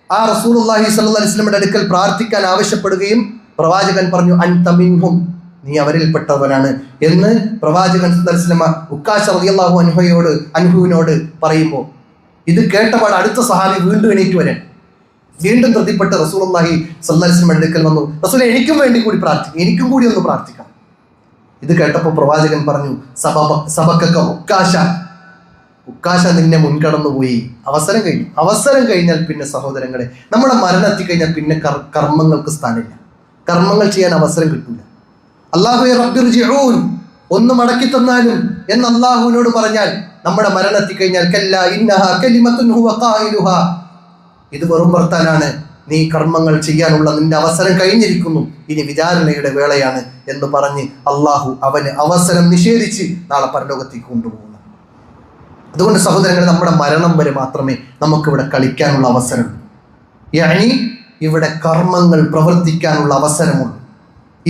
ആ റസൂലുള്ളാഹി സ്വല്ലല്ലാഹു അലൈഹി വസല്ലമയുടെ അടുക്കൽ പ്രാർത്ഥിക്കാൻ ആവശ്യപ്പെടുകയും പ്രവാചകൻ പറഞ്ഞു, അൻത മിൻഹും, നീ അവരിൽപ്പെട്ടവനാണ് എന്ന് പ്രവാചകൻ സല്ലല്ലാഹു അലൈഹി വസല്ലമ ഉക്കാശ റളിയല്ലാഹു അൻഹുവിനോട് പറയുമ്പോൾ ഇത് കേട്ടപാട് അടുത്ത സഹാബി വീണ്ടും എണീറ്റ് വരാൻ വീണ്ടും ധൃതിപ്പെട്ട് റസൂലുള്ളാഹി സ്വല്ലല്ലാഹു അലൈഹി വസല്ലമയുടെ അടുക്കൽ വന്നു, റസൂലേ, എനിക്കും വേണ്ടി കൂടി പ്രാർത്ഥിക്കും, എനിക്കും കൂടി ഒന്ന് പ്രാർത്ഥിക്കണം. ഇത് കേട്ടപ്പോൾ പ്രവാചകൻ പറഞ്ഞു, സബക്കക ഉക്കാശ നിന്നെ മുൻകടന്നുപോയി, അവസരം കഴിഞ്ഞു. അവസരം കഴിഞ്ഞാൽ പിന്നെ സഹോദരങ്ങളെ, നമ്മുടെ മരണമെത്തി കഴിഞ്ഞാൽ പിന്നെ കർമ്മങ്ങൾക്ക് സ്ഥാനമില്ല, കർമ്മങ്ങൾ ചെയ്യാൻ അവസരം കിട്ടില്ല. അല്ലാഹുവേ റബ്ബിർജിഊൻ, ഒന്ന് മടക്കി തന്നാലും എന്ന് അള്ളാഹുവിനോട് പറഞ്ഞാൽ നമ്മുടെ മരണമെത്തി കഴിഞ്ഞാൽ കല്ലാ ഇന്നഹാ കലിമത്തുൻ ഹുവ ഖായിലുഹാ, ഇത് വെറും വർത്താനാണ്, നീ കർമ്മങ്ങൾ ചെയ്യാനുള്ള നിന്റെ അവസരം കഴിഞ്ഞിരിക്കുന്നു, ഇനി വിചാരണയുടെ വേളയാണ് എന്ന് പറഞ്ഞ് അള്ളാഹു അവന് അവസരം നിഷേധിച്ച് നാളെ പരലോകത്തേക്ക് കൊണ്ടുപോകുന്നു. അതുകൊണ്ട് സഹോദരങ്ങൾ, നമ്മുടെ മരണം വരെ മാത്രമേ നമുക്കിവിടെ കളിക്കാനുള്ള അവസരമുള്ളൂ. യാനി ഇവിടെ കർമ്മങ്ങൾ പ്രവർത്തിക്കാനുള്ള അവസരമുള്ളൂ.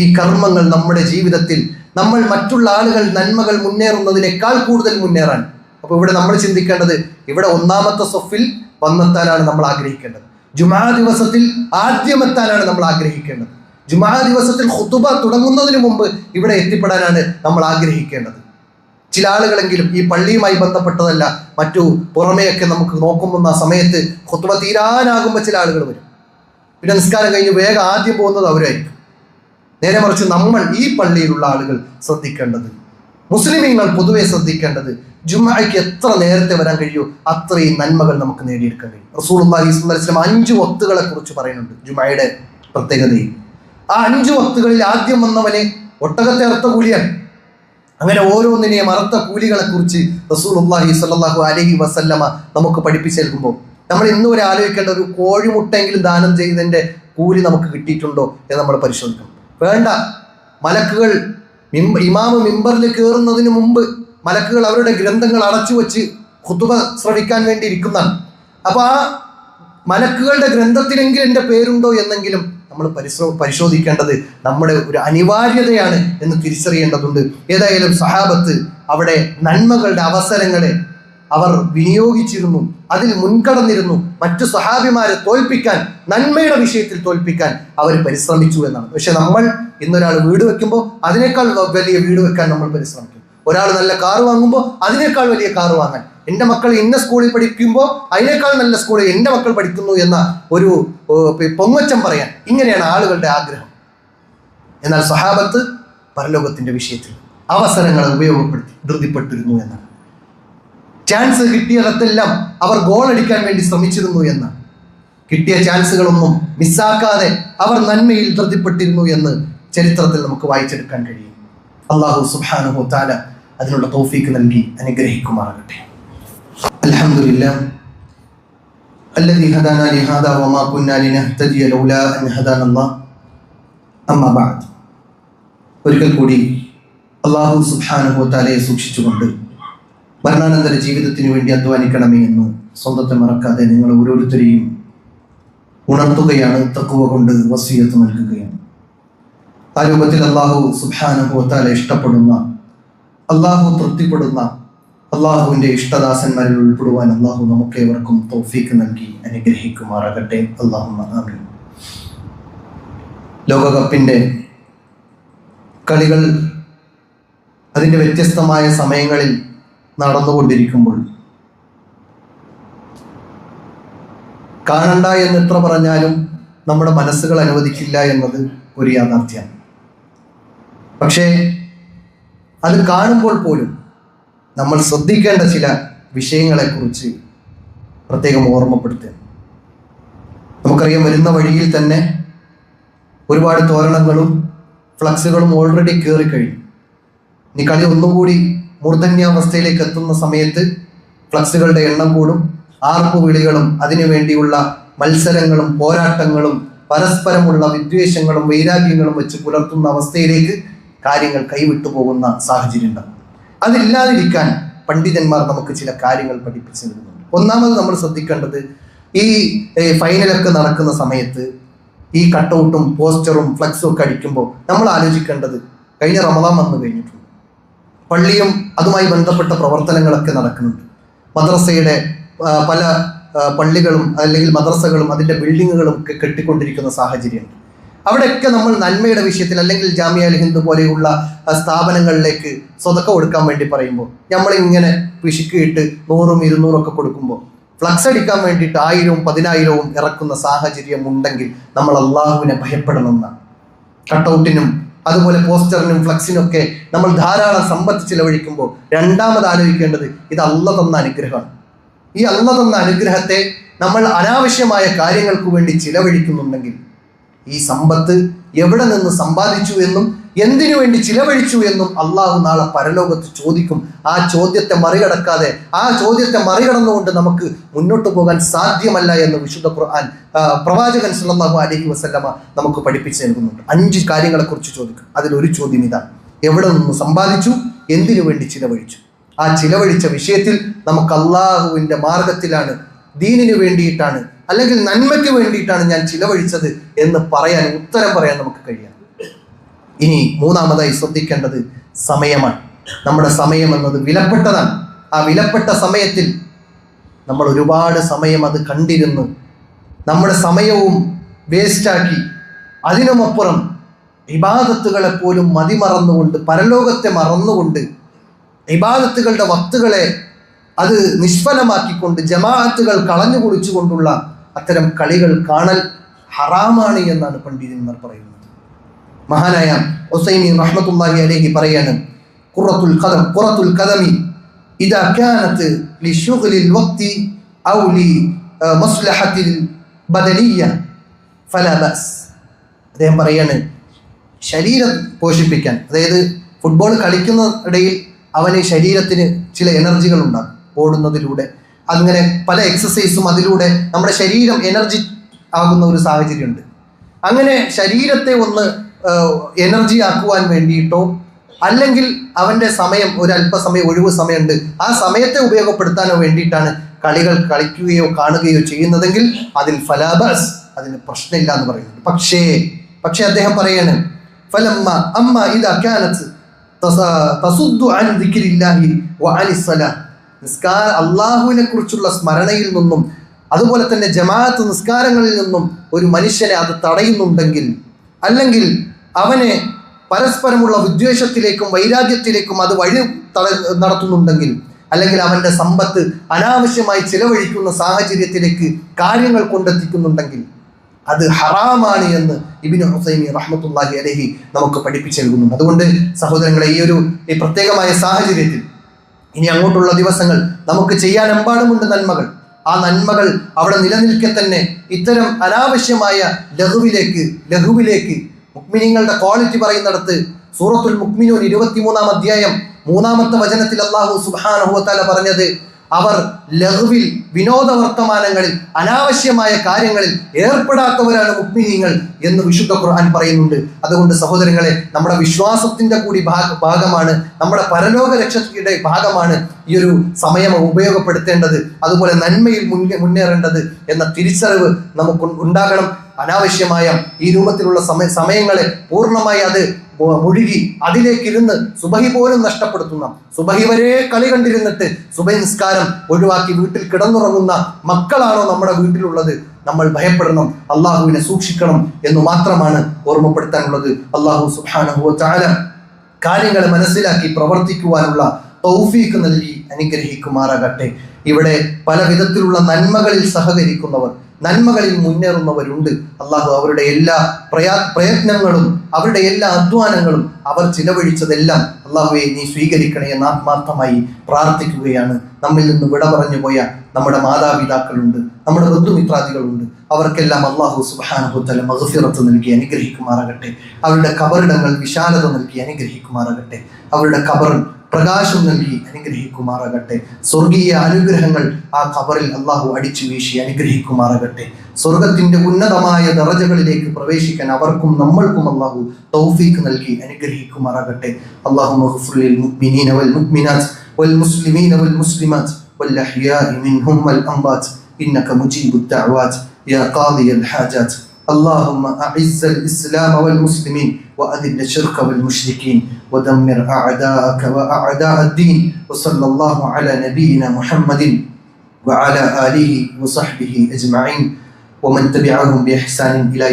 ഈ കർമ്മങ്ങൾ നമ്മുടെ ജീവിതത്തിൽ നമ്മൾ മറ്റുള്ള ആളുകൾ നന്മകൾ മുന്നേറുന്നതിനേക്കാൾ കൂടുതൽ മുന്നേറാൻ. അപ്പോൾ ഇവിടെ നമ്മൾ ചിന്തിക്കേണ്ടത്, ഇവിടെ ഒന്നാമത്തെ സൊഫിൽ വന്നെത്താനാണ് നമ്മൾ ആഗ്രഹിക്കേണ്ടത്. ജുമാ ദിവസത്തിൽ ആദ്യമെത്താനാണ് നമ്മൾ ആഗ്രഹിക്കേണ്ടത്. ജുമാ ദിവസത്തിൽ ഖുതുബ തുടങ്ങുന്നതിന് മുമ്പ് ഇവിടെ എത്തിപ്പെടാനാണ് നമ്മൾ ആഗ്രഹിക്കേണ്ടത്. ചില ആളുകളെങ്കിലും ഈ പള്ളിയുമായി ബന്ധപ്പെട്ടതല്ല, മറ്റു പുറമെയൊക്കെ നമുക്ക് നോക്കുമ്പോൾ ആ സമയത്ത് ഖുതുബ തീരാനാകുമ്പോൾ ചില ആളുകൾ വരും. പിന്നെ നിസ്കാരം കഴിഞ്ഞ് വേഗം ആദ്യം പോകുന്നത് അവരായിരിക്കും. നേരെ മറിച്ച് നമ്മൾ ഈ പള്ളിയിലുള്ള ആളുകൾ ശ്രദ്ധിക്കേണ്ടത്, മുസ്ലിമീങ്ങൾ പൊതുവെ ശ്രദ്ധിക്കേണ്ടത്, ജുമുഅയ്ക്ക് എത്ര നേരത്തെ വരാൻ കഴിയുമോ അത്രയും നന്മകൾ നമുക്ക് നേടിയെടുക്കാൻ കഴിയും. റസൂലുള്ളാഹി സ്വല്ലല്ലാഹു അലൈഹി വസല്ലം 5 വക്തുകളെ കുറിച്ച് പറയുന്നുണ്ട് ജുമുഅയുടെ പ്രത്യേകതയിൽ. ആ 5 വക്തുകളിൽ ആദ്യം വന്നവനെ ഒട്ടകത്തെ അറുത്ത കൂലിയാണ്. അങ്ങനെ ഓരോന്നിനെയും അറുത്ത കൂലികളെ കുറിച്ച് റസൂലുള്ളാഹി സ്വല്ലല്ലാഹു അലൈഹി വസല്ലമ നമുക്ക് പഠിപ്പിച്ചേൽക്കുമ്പോൾ നമ്മൾ ഇന്ന് വരെ ആലോചിക്കേണ്ട, ഒരു കോഴിമുട്ടെങ്കിലും ദാനം ചെയ്തതിന്റെ കൂലി നമുക്ക് കിട്ടിയിട്ടുണ്ടോ എന്ന് നമ്മൾ പരിശോധിക്കണം. വേണ്ട, മലക്കുകൾ ഇമാമ് മിമ്പറിൽ കയറുന്നതിന് മുമ്പ് മലക്കുകൾ അവരുടെ ഗ്രന്ഥങ്ങൾ അടച്ചു വെച്ച് ഖുതുബ ശ്രവിക്കാൻ വേണ്ടി ഇരിക്കുന്നതാണ്. അപ്പോൾ ആ മലക്കുകളുടെ ഗ്രന്ഥത്തിലെങ്കിലും എൻ്റെ പേരുണ്ടോ എന്നെങ്കിലും നമ്മൾ പരിശോധിക്കേണ്ടത് നമ്മുടെ ഒരു അനിവാര്യതയാണ് എന്ന് തിരിച്ചറിയേണ്ടതുണ്ട്. ഏതായാലും സഹാബത്ത് അവിടെ നന്മകളുടെ അവസരങ്ങളെ അവർ വിനിയോഗിച്ചിരുന്നു, അതിൽ മുൻകടന്നിരുന്നു. മറ്റു സഹാബിമാരെ തോൽപ്പിക്കാൻ, നന്മയുടെ വിഷയത്തിൽ തോൽപ്പിക്കാൻ അവർ പരിശ്രമിച്ചു എന്നാണ്. പക്ഷെ നമ്മൾ ഇന്നൊരാൾ വീട് വെക്കുമ്പോൾ അതിനേക്കാൾ വലിയ വീട് വെക്കാൻ നമ്മൾ പരിശ്രമിക്കും. ഒരാൾ നല്ല കാറ് വാങ്ങുമ്പോൾ അതിനേക്കാൾ വലിയ കാറ് വാങ്ങാൻ, എൻ്റെ മക്കൾ ഇന്ന സ്കൂളിൽ പഠിക്കുമ്പോൾ അതിനേക്കാൾ നല്ല സ്കൂളിൽ എൻ്റെ മക്കൾ പഠിക്കുന്നു എന്ന ഒരു പൊങ്ങച്ചം പറയാൻ, ഇങ്ങനെയാണ് ആളുകളുടെ ആഗ്രഹം. എന്നാൽ സഹാബത്ത് പരലോകത്തിൻ്റെ വിഷയത്തിൽ അവസരങ്ങളെ ഉപയോഗപ്പെടുത്തി ധൃതിപ്പെട്ടിരുന്നു എന്നാണ്. ചാൻസ് കിട്ടിയതെല്ലാം അവർ ഗോൾ അടിക്കാൻ വേണ്ടി ശ്രമിച്ചിരുന്നു എന്നാണ്. കിട്ടിയ ചാൻസുകളൊന്നും മിസ്സാക്കാതെ അവർ നന്മയിൽ ധൃതിപ്പെട്ടിരുന്നു എന്ന് ചരിത്രത്തിൽ നമുക്ക് വായിച്ചെടുക്കാൻ കഴിയും. അല്ലാഹു സുബ്ഹാനഹു വ തആല അതിനുള്ള തൗഫീക്ക് നൽകി അനുഗ്രഹിക്കുമാറാകട്ടെ. അൽഹംദുലില്ലാഹ് الذي هدانا لهذا وما كنا لنهتدي لولا أن هدانا الله أما بعد. ഒരിക്കൽ കൂടി അല്ലാഹു സുബ്ഹാനഹു വ തആലയെ സൂക്ഷിച്ചുകൊണ്ട് മരണാനന്തര ജീവിതത്തിന് വേണ്ടി അധ്വാനിക്കണമേ എന്ന് സ്വന്തത്തെ മറക്കാതെ നിങ്ങൾ ഓരോരുത്തരെയും ഉണർത്തുകയാണ്, തഖ്വ കൊണ്ട് വസിയത്ത് നൽകുകയാണ്. ആ രൂപത്തിൽ അല്ലാഹു സുബ്ഹാനഹു വ തആല ഇഷ്ടപ്പെടുന്ന, അല്ലാഹു തൃപ്തിപ്പെടുന്ന, അല്ലാഹുവിൻ്റെ ഇഷ്ടദാസന്മാരിൽ ഉൾപ്പെടുവാൻ അല്ലാഹു നമുക്കേവർക്കും തൗഫീഖ് നൽകി അനുഗ്രഹിക്കുമാറാകട്ടെ. അല്ലാഹുമ്മ ആമീൻ. ലോകകപ്പിൻ്റെ കളികൾ അതിൻ്റെ വ്യത്യസ്തമായ സമയങ്ങളിൽ നടന്നുകൊണ്ടിരിക്കുമ്പോൾ കാണണ്ട എന്ന് എത്ര പറഞ്ഞാലും നമ്മുടെ മനസ്സുകൾ അനുവദിക്കില്ല എന്നത് ഒരു യാഥാർത്ഥ്യമാണ്. പക്ഷേ അത് കാണുമ്പോൾ പോലും നമ്മൾ ശ്രദ്ധിക്കേണ്ട ചില വിഷയങ്ങളെക്കുറിച്ച് പ്രത്യേകം ഓർമ്മപ്പെടുത്തുക. നമുക്കറിയാം, വരുന്ന വഴിയിൽ തന്നെ ഒരുപാട് തോരണങ്ങളും ഫ്ലക്സുകളും ഓൾറെഡി കയറിക്കഴിഞ്ഞു. ഇനി കളി ഒന്നുകൂടി മൂർധന്യാവസ്ഥയിലേക്ക് എത്തുന്ന സമയത്ത് ഫ്ലക്സുകളുടെ എണ്ണം കൂടും. ആർപ്പു വിളികളും അതിനുവേണ്ടിയുള്ള മത്സരങ്ങളും പോരാട്ടങ്ങളും പരസ്പരമുള്ള വിദ്വേഷങ്ങളും വൈരാഗ്യങ്ങളും വെച്ച് പുലർത്തുന്ന അവസ്ഥയിലേക്ക് കാര്യങ്ങൾ കൈവിട്ടു പോകുന്ന സാഹചര്യം ഉണ്ടാകും. അതില്ലാതിരിക്കാൻ പണ്ഡിതന്മാർ നമുക്ക് ചില കാര്യങ്ങൾ പഠിപ്പിച്ചു തരുന്നുണ്ട്. ഒന്നാമത് നമ്മൾ ശ്രദ്ധിക്കേണ്ടത്, ഈ ഫൈനലൊക്കെ നടക്കുന്ന സമയത്ത് ഈ കട്ടൗട്ടും പോസ്റ്ററും ഫ്ലക്സും ഒക്കെ അടിക്കുമ്പോൾ നമ്മൾ ആലോചിക്കേണ്ടത്, കഴിഞ്ഞ റമദാൻ വന്നു കഴിഞ്ഞിട്ടുണ്ട്, പള്ളിയും അതുമായി ബന്ധപ്പെട്ട പ്രവർത്തനങ്ങളൊക്കെ നടക്കുന്നുണ്ട്. മദ്രസയുടെ പല പള്ളികളും അല്ലെങ്കിൽ മദ്രസകളും അതിൻ്റെ ബിൽഡിങ്ങുകളും ഒക്കെ കെട്ടിക്കൊണ്ടിരിക്കുന്ന സാഹചര്യമുണ്ട്. അവിടെയൊക്കെ നമ്മൾ നന്മയുടെ വിഷയത്തിൽ, അല്ലെങ്കിൽ ജാമിയ അൽ ഹിന്ദ് പോലെയുള്ള സ്ഥാപനങ്ങളിലേക്ക് സ്വതക്ക കൊടുക്കാൻ വേണ്ടി പറയുമ്പോൾ നമ്മളിങ്ങനെ പിശുക്കിയിട്ട് 100 200 ഒക്കെ കൊടുക്കുമ്പോൾ ഫ്ലക്സ് അടിക്കാൻ വേണ്ടിയിട്ട് 1000 10,000 ഇറക്കുന്ന സാഹചര്യം ഉണ്ടെങ്കിൽ നമ്മൾ അള്ളാഹുവിനെ ഭയപ്പെടണമെന്നാണ്. കട്ടൗട്ടിനും അതുപോലെ പോസ്റ്ററിനും ഫ്ലക്സിനും ഒക്കെ നമ്മൾ ധാരാളം സമ്പത്ത് ചിലവഴിക്കുമ്പോൾ രണ്ടാമത് ആലോചിക്കേണ്ടത്, ഇത് അള്ളാഹ് തന്ന അനുഗ്രഹമാണ്. ഈ അള്ളാഹ് തന്ന അനുഗ്രഹത്തെ നമ്മൾ അനാവശ്യമായ കാര്യങ്ങൾക്ക് വേണ്ടി ചിലവഴിക്കുന്നുണ്ടെങ്കിൽ ഈ സമ്പത്ത് എവിടെ നിന്ന് സമ്പാദിച്ചു എന്നും എന്തിനു വേണ്ടി ചിലവഴിച്ചു എന്നും അള്ളാഹു നാളെ പരലോകത്ത് ചോദിക്കും. ആ ചോദ്യത്തെ മറികടക്കാതെ, ആ ചോദ്യത്തെ മറികടന്നുകൊണ്ട് നമുക്ക് മുന്നോട്ട് പോകാൻ സാധ്യമല്ല എന്ന് വിശുദ്ധ ഖുർആൻ പ്രവാചകൻ സല്ലല്ലാഹു അലൈഹി വസല്ലമ നമുക്ക് പഠിപ്പിച്ചു നൽകുന്നുണ്ട്. 5 കാര്യങ്ങളെക്കുറിച്ച് ചോദിക്കും. അതിലൊരു ചോദ്യം ഇതാണ്: എവിടെ നിന്ന് സമ്പാദിച്ചു, എന്തിനു വേണ്ടി ചിലവഴിച്ചു? ആ ചിലവഴിച്ച വിഷയത്തിൽ നമുക്ക് അള്ളാഹുവിൻ്റെ മാർഗത്തിലാണ്, ദീനിന് വേണ്ടിയിട്ടാണ്, അല്ലെങ്കിൽ നന്മയ്ക്ക് വേണ്ടിയിട്ടാണ് ഞാൻ ചിലവഴിച്ചത് എന്ന് പറയാൻ, ഉത്തരം പറയാൻ നമുക്ക് കഴിയണം. ഇനി മൂന്നാമതായി ശ്രദ്ധിക്കേണ്ടത് സമയമാണ്. നമ്മുടെ സമയം എന്നത് വിലപ്പെട്ടതാണ്. ആ വിലപ്പെട്ട സമയത്തിൽ നമ്മൾ ഒരുപാട് സമയം അത് കണ്ടിരുന്നു നമ്മുടെ സമയവും വേസ്റ്റാക്കി, അതിനുമപ്പുറം ഇബാദത്തുകളെ പോലും മതിമറന്നുകൊണ്ട്, പരലോകത്തെ മറന്നുകൊണ്ട്, ഇബാദത്തുകളുടെ വക്തുകളെ അത് നിഷ്ഫലമാക്കിക്കൊണ്ട്, ജമാഅത്തുകൾ കളഞ്ഞു കുടിച്ചുകൊണ്ടുള്ള അത്തരം കളികൾ കാണൽ ഹറാമാണ് എന്നാണ് പണ്ഡിതന്മാർ പറയുന്നത്. മഹാനായ ഉസൈമീൻ റഹ്മത്തുള്ളാഹി അലൈഹി പറയാണ്, ഖുറത്തുൽ ഖദമി ഇദാ കാനത് ലിശുഗ്ലിൽ വഖ്തി ഔ ലി മസ്ലഹത്തിൽ ബദനിയ്യ ഫലാ ബഅസ്. അദ്ദേഹം പറയാണ്, ശരീരം പോഷിപ്പിക്കാൻ, അതായത് ഫുട്ബോൾ കളിക്കുന്ന ഇടയിൽ അവന് ശരീരത്തിന് ചില എനർജികൾ ഉണ്ടാകും ഓടുന്നതിലൂടെ. അങ്ങനെ പല എക്സസൈസും അതിലൂടെ നമ്മുടെ ശരീരം എനർജി ആകുന്ന ഒരു സാഹചര്യമുണ്ട്. അങ്ങനെ ശരീരത്തെ ഒന്ന് എനർജി ആക്കുവാൻ വേണ്ടിയിട്ടോ, അല്ലെങ്കിൽ അവൻ്റെ സമയം, ഒരു അല്പസമയം ഒഴിവ് സമയമുണ്ട്, ആ സമയത്തെ ഉപയോഗപ്പെടുത്താനോ വേണ്ടിയിട്ടാണ് കളികൾ കളിക്കുകയോ കാണുകയോ ചെയ്യുന്നതെങ്കിൽ അതിൽ ഫലാബസ്, അതിന് പ്രശ്നമില്ല എന്ന് പറയുന്നുണ്ട്. പക്ഷേ അദ്ദേഹം പറയാണ്, ഫലമ്മ അമ്മ ഇദാ കാനത് തസുദ്ദു അൻ ദിക്രില്ലാഹി വഅനി സ്വലാ, അള്ളാഹുവിനെ കുറിച്ചുള്ള സ്മരണയിൽ നിന്നും അതുപോലെ തന്നെ ജമാഅത്ത് നിസ്കാരങ്ങളിൽ നിന്നും ഒരു മനുഷ്യനെ അത് തടയുന്നുണ്ടെങ്കിൽ, അല്ലെങ്കിൽ അവനെ പരസ്പരമുള്ള വിദ്വേഷത്തിലേക്കും വൈരാഗ്യത്തിലേക്കും അത് വഴി നടത്തുന്നുണ്ടെങ്കിൽ, അല്ലെങ്കിൽ അവൻ്റെ സമ്പത്ത് അനാവശ്യമായി ചിലവഴിക്കുന്ന സാഹചര്യത്തിലേക്ക് കാര്യങ്ങൾ കൊണ്ടെത്തിക്കുന്നുണ്ടെങ്കിൽ അത് ഹറാമാണ് എന്ന് ഇബ്നു ഉസൈമീൻ റഹ്മത്തുള്ളാഹി അലൈഹി നമുക്ക് പഠിപ്പിച്ചു നൽകുന്നുണ്ട്. അതുകൊണ്ട് സഹോദരങ്ങളെ, ഈ പ്രത്യേകമായ സാഹചര്യത്തിൽ ഇനി അങ്ങോട്ടുള്ള ദിവസങ്ങൾ നമുക്ക് ചെയ്യാനെമ്പാടുമുണ്ട് നന്മകൾ. ആ നന്മകൾ അവിടെ നിലനിൽക്കെ തന്നെ ഇത്തരം അനാവശ്യമായ ലഘുവിലേക്ക് മുഅ്മിനീങ്ങളുടെ ക്വാളിറ്റി പറയുന്നിടത്ത് സൂറത്തുൽ മുഅ്മിനൂൻ 23-ാം അധ്യായം 3-ാമത്തെ വചനത്തിൽ അല്ലാഹു സുബ്ഹാനഹു വ തആല പറഞ്ഞത്, അവർ ലഹ്വിൽ, വിനോദ വർത്തമാനങ്ങളിൽ, അനാവശ്യമായ കാര്യങ്ങളിൽ ഏർപ്പെടാത്തവരാണ് മുഅ്മിനീങ്ങൾ എന്ന് വിശുദ്ധ ഖുർആൻ പറയുന്നുണ്ട്. അതുകൊണ്ട് സഹോദരങ്ങളെ, നമ്മുടെ വിശ്വാസത്തിന്റെ കൂടി ഭാഗമാണ്, നമ്മുടെ പരലോക രക്ഷയുടെ ഭാഗമാണ് ഈ ഒരു സമയം ഉപയോഗപ്പെടുത്തേണ്ടത്, അതുപോലെ നന്മയിൽ മുന്നേറേണ്ടത് എന്ന തിരിച്ചറിവ് നമുക്ക് ഉണ്ടാകണം. അനാവശ്യമായ ഈ രൂപത്തിലുള്ള സമയങ്ങളെ പൂർണ്ണമായി അത് മുഴുകി അതിലേക്കിരുന്ന് സുബഹി പോലും നഷ്ടപ്പെടുത്തുന്ന, സുബഹി വരെ കളി കണ്ടിരുന്നിട്ട് സുബഹി നിസ്കാരം ഒഴിവാക്കി വീട്ടിൽ കിടന്നുറങ്ങുന്ന മക്കളാണോ നമ്മുടെ വീട്ടിലുള്ളത്? നമ്മൾ ഭയപ്പെടണം, അള്ളാഹുവിനെ സൂക്ഷിക്കണം എന്ന് മാത്രമാണ് ഓർമ്മപ്പെടുത്താനുള്ളത്. അള്ളാഹു സുബ്ഹാനഹു വ തആല കാര്യങ്ങളെ മനസ്സിലാക്കി പ്രവർത്തിക്കുവാനുള്ള തൗഫീഖ് നൽകി അനുഗ്രഹിക്കുമാറാകട്ടെ. ഇവിടെ പല വിധത്തിലുള്ള നന്മകളിൽ സഹകരിക്കുന്നവർ, നന്മകളിൽ മുന്നേറുന്നവരുണ്ട്. അള്ളാഹു അവരുടെ എല്ലാ പ്രയത്നങ്ങളും, അവരുടെ എല്ലാ അധ്വാനങ്ങളും, അവർ ചിലവഴിച്ചതെല്ലാം അള്ളാഹുവെ നീ സ്വീകരിക്കണേ എന്ന് ആത്മാർത്ഥമായി പ്രാർത്ഥിക്കുകയാണ്. നമ്മിൽ നിന്ന് വിട പറഞ്ഞു പോയ നമ്മുടെ മാതാപിതാക്കളുണ്ട്, നമ്മുടെ ബന്ധുമിത്രാദികളുണ്ട്. അവർക്കെല്ലാം അള്ളാഹു സുബ്ഹാനഹു വ തആല മഗ്ഫിറത്ത് നൽകി അനുഗ്രഹിക്കുമാറാകട്ടെ. അവരുടെ ഖബറിടങ്ങൾ വിശാലത നൽകി അനുഗ്രഹിക്കുമാറാകട്ടെ. അവരുടെ ഖബർ പ്രകാശം നൽകി അനുഗ്രഹിക്കുമാറാകട്ടെ. സ്വർഗീയ അനുഗ്രഹങ്ങൾ ആ ഖബറിൽ അള്ളാഹു അടിച്ചു വീശി അനുഗ്രഹിക്കുമാറാകട്ടെ. സ്വർഗത്തിന്റെ ഉന്നതമായ ദറജകളിലേക്ക് പ്രവേശിക്കാൻ അവർക്കും നമ്മൾക്കും അള്ളാഹു തൗഫീഖ് നൽകി അനുഗ്രഹിക്കുമാറാകട്ടെ. അല്ലാഹുമ്മ ഗ്ഫിർ ലിൽ മുഅ്മിനീന വൽ മുഅ്മിനാത്ത് വൽ മുസ്ലിമീന വൽ മുസ്ലിമാത്ത് വൽ അഹ്യാഇ മിൻഹും വൽ അംവാത്ത് ഇന്നക മുജീബുദ് ദഅവാത്ത് യാ ഖാദിയൽ ഹാജാത്ത്. اللهم أعز الإسلام والمسلمين وأذل الشرك والمشركين ودمر أعداءك وأعداء الدين. وصلى الله على نبينا محمد وعلى آله وصحبه أجمعين ومن تبعهم بإحسان إلى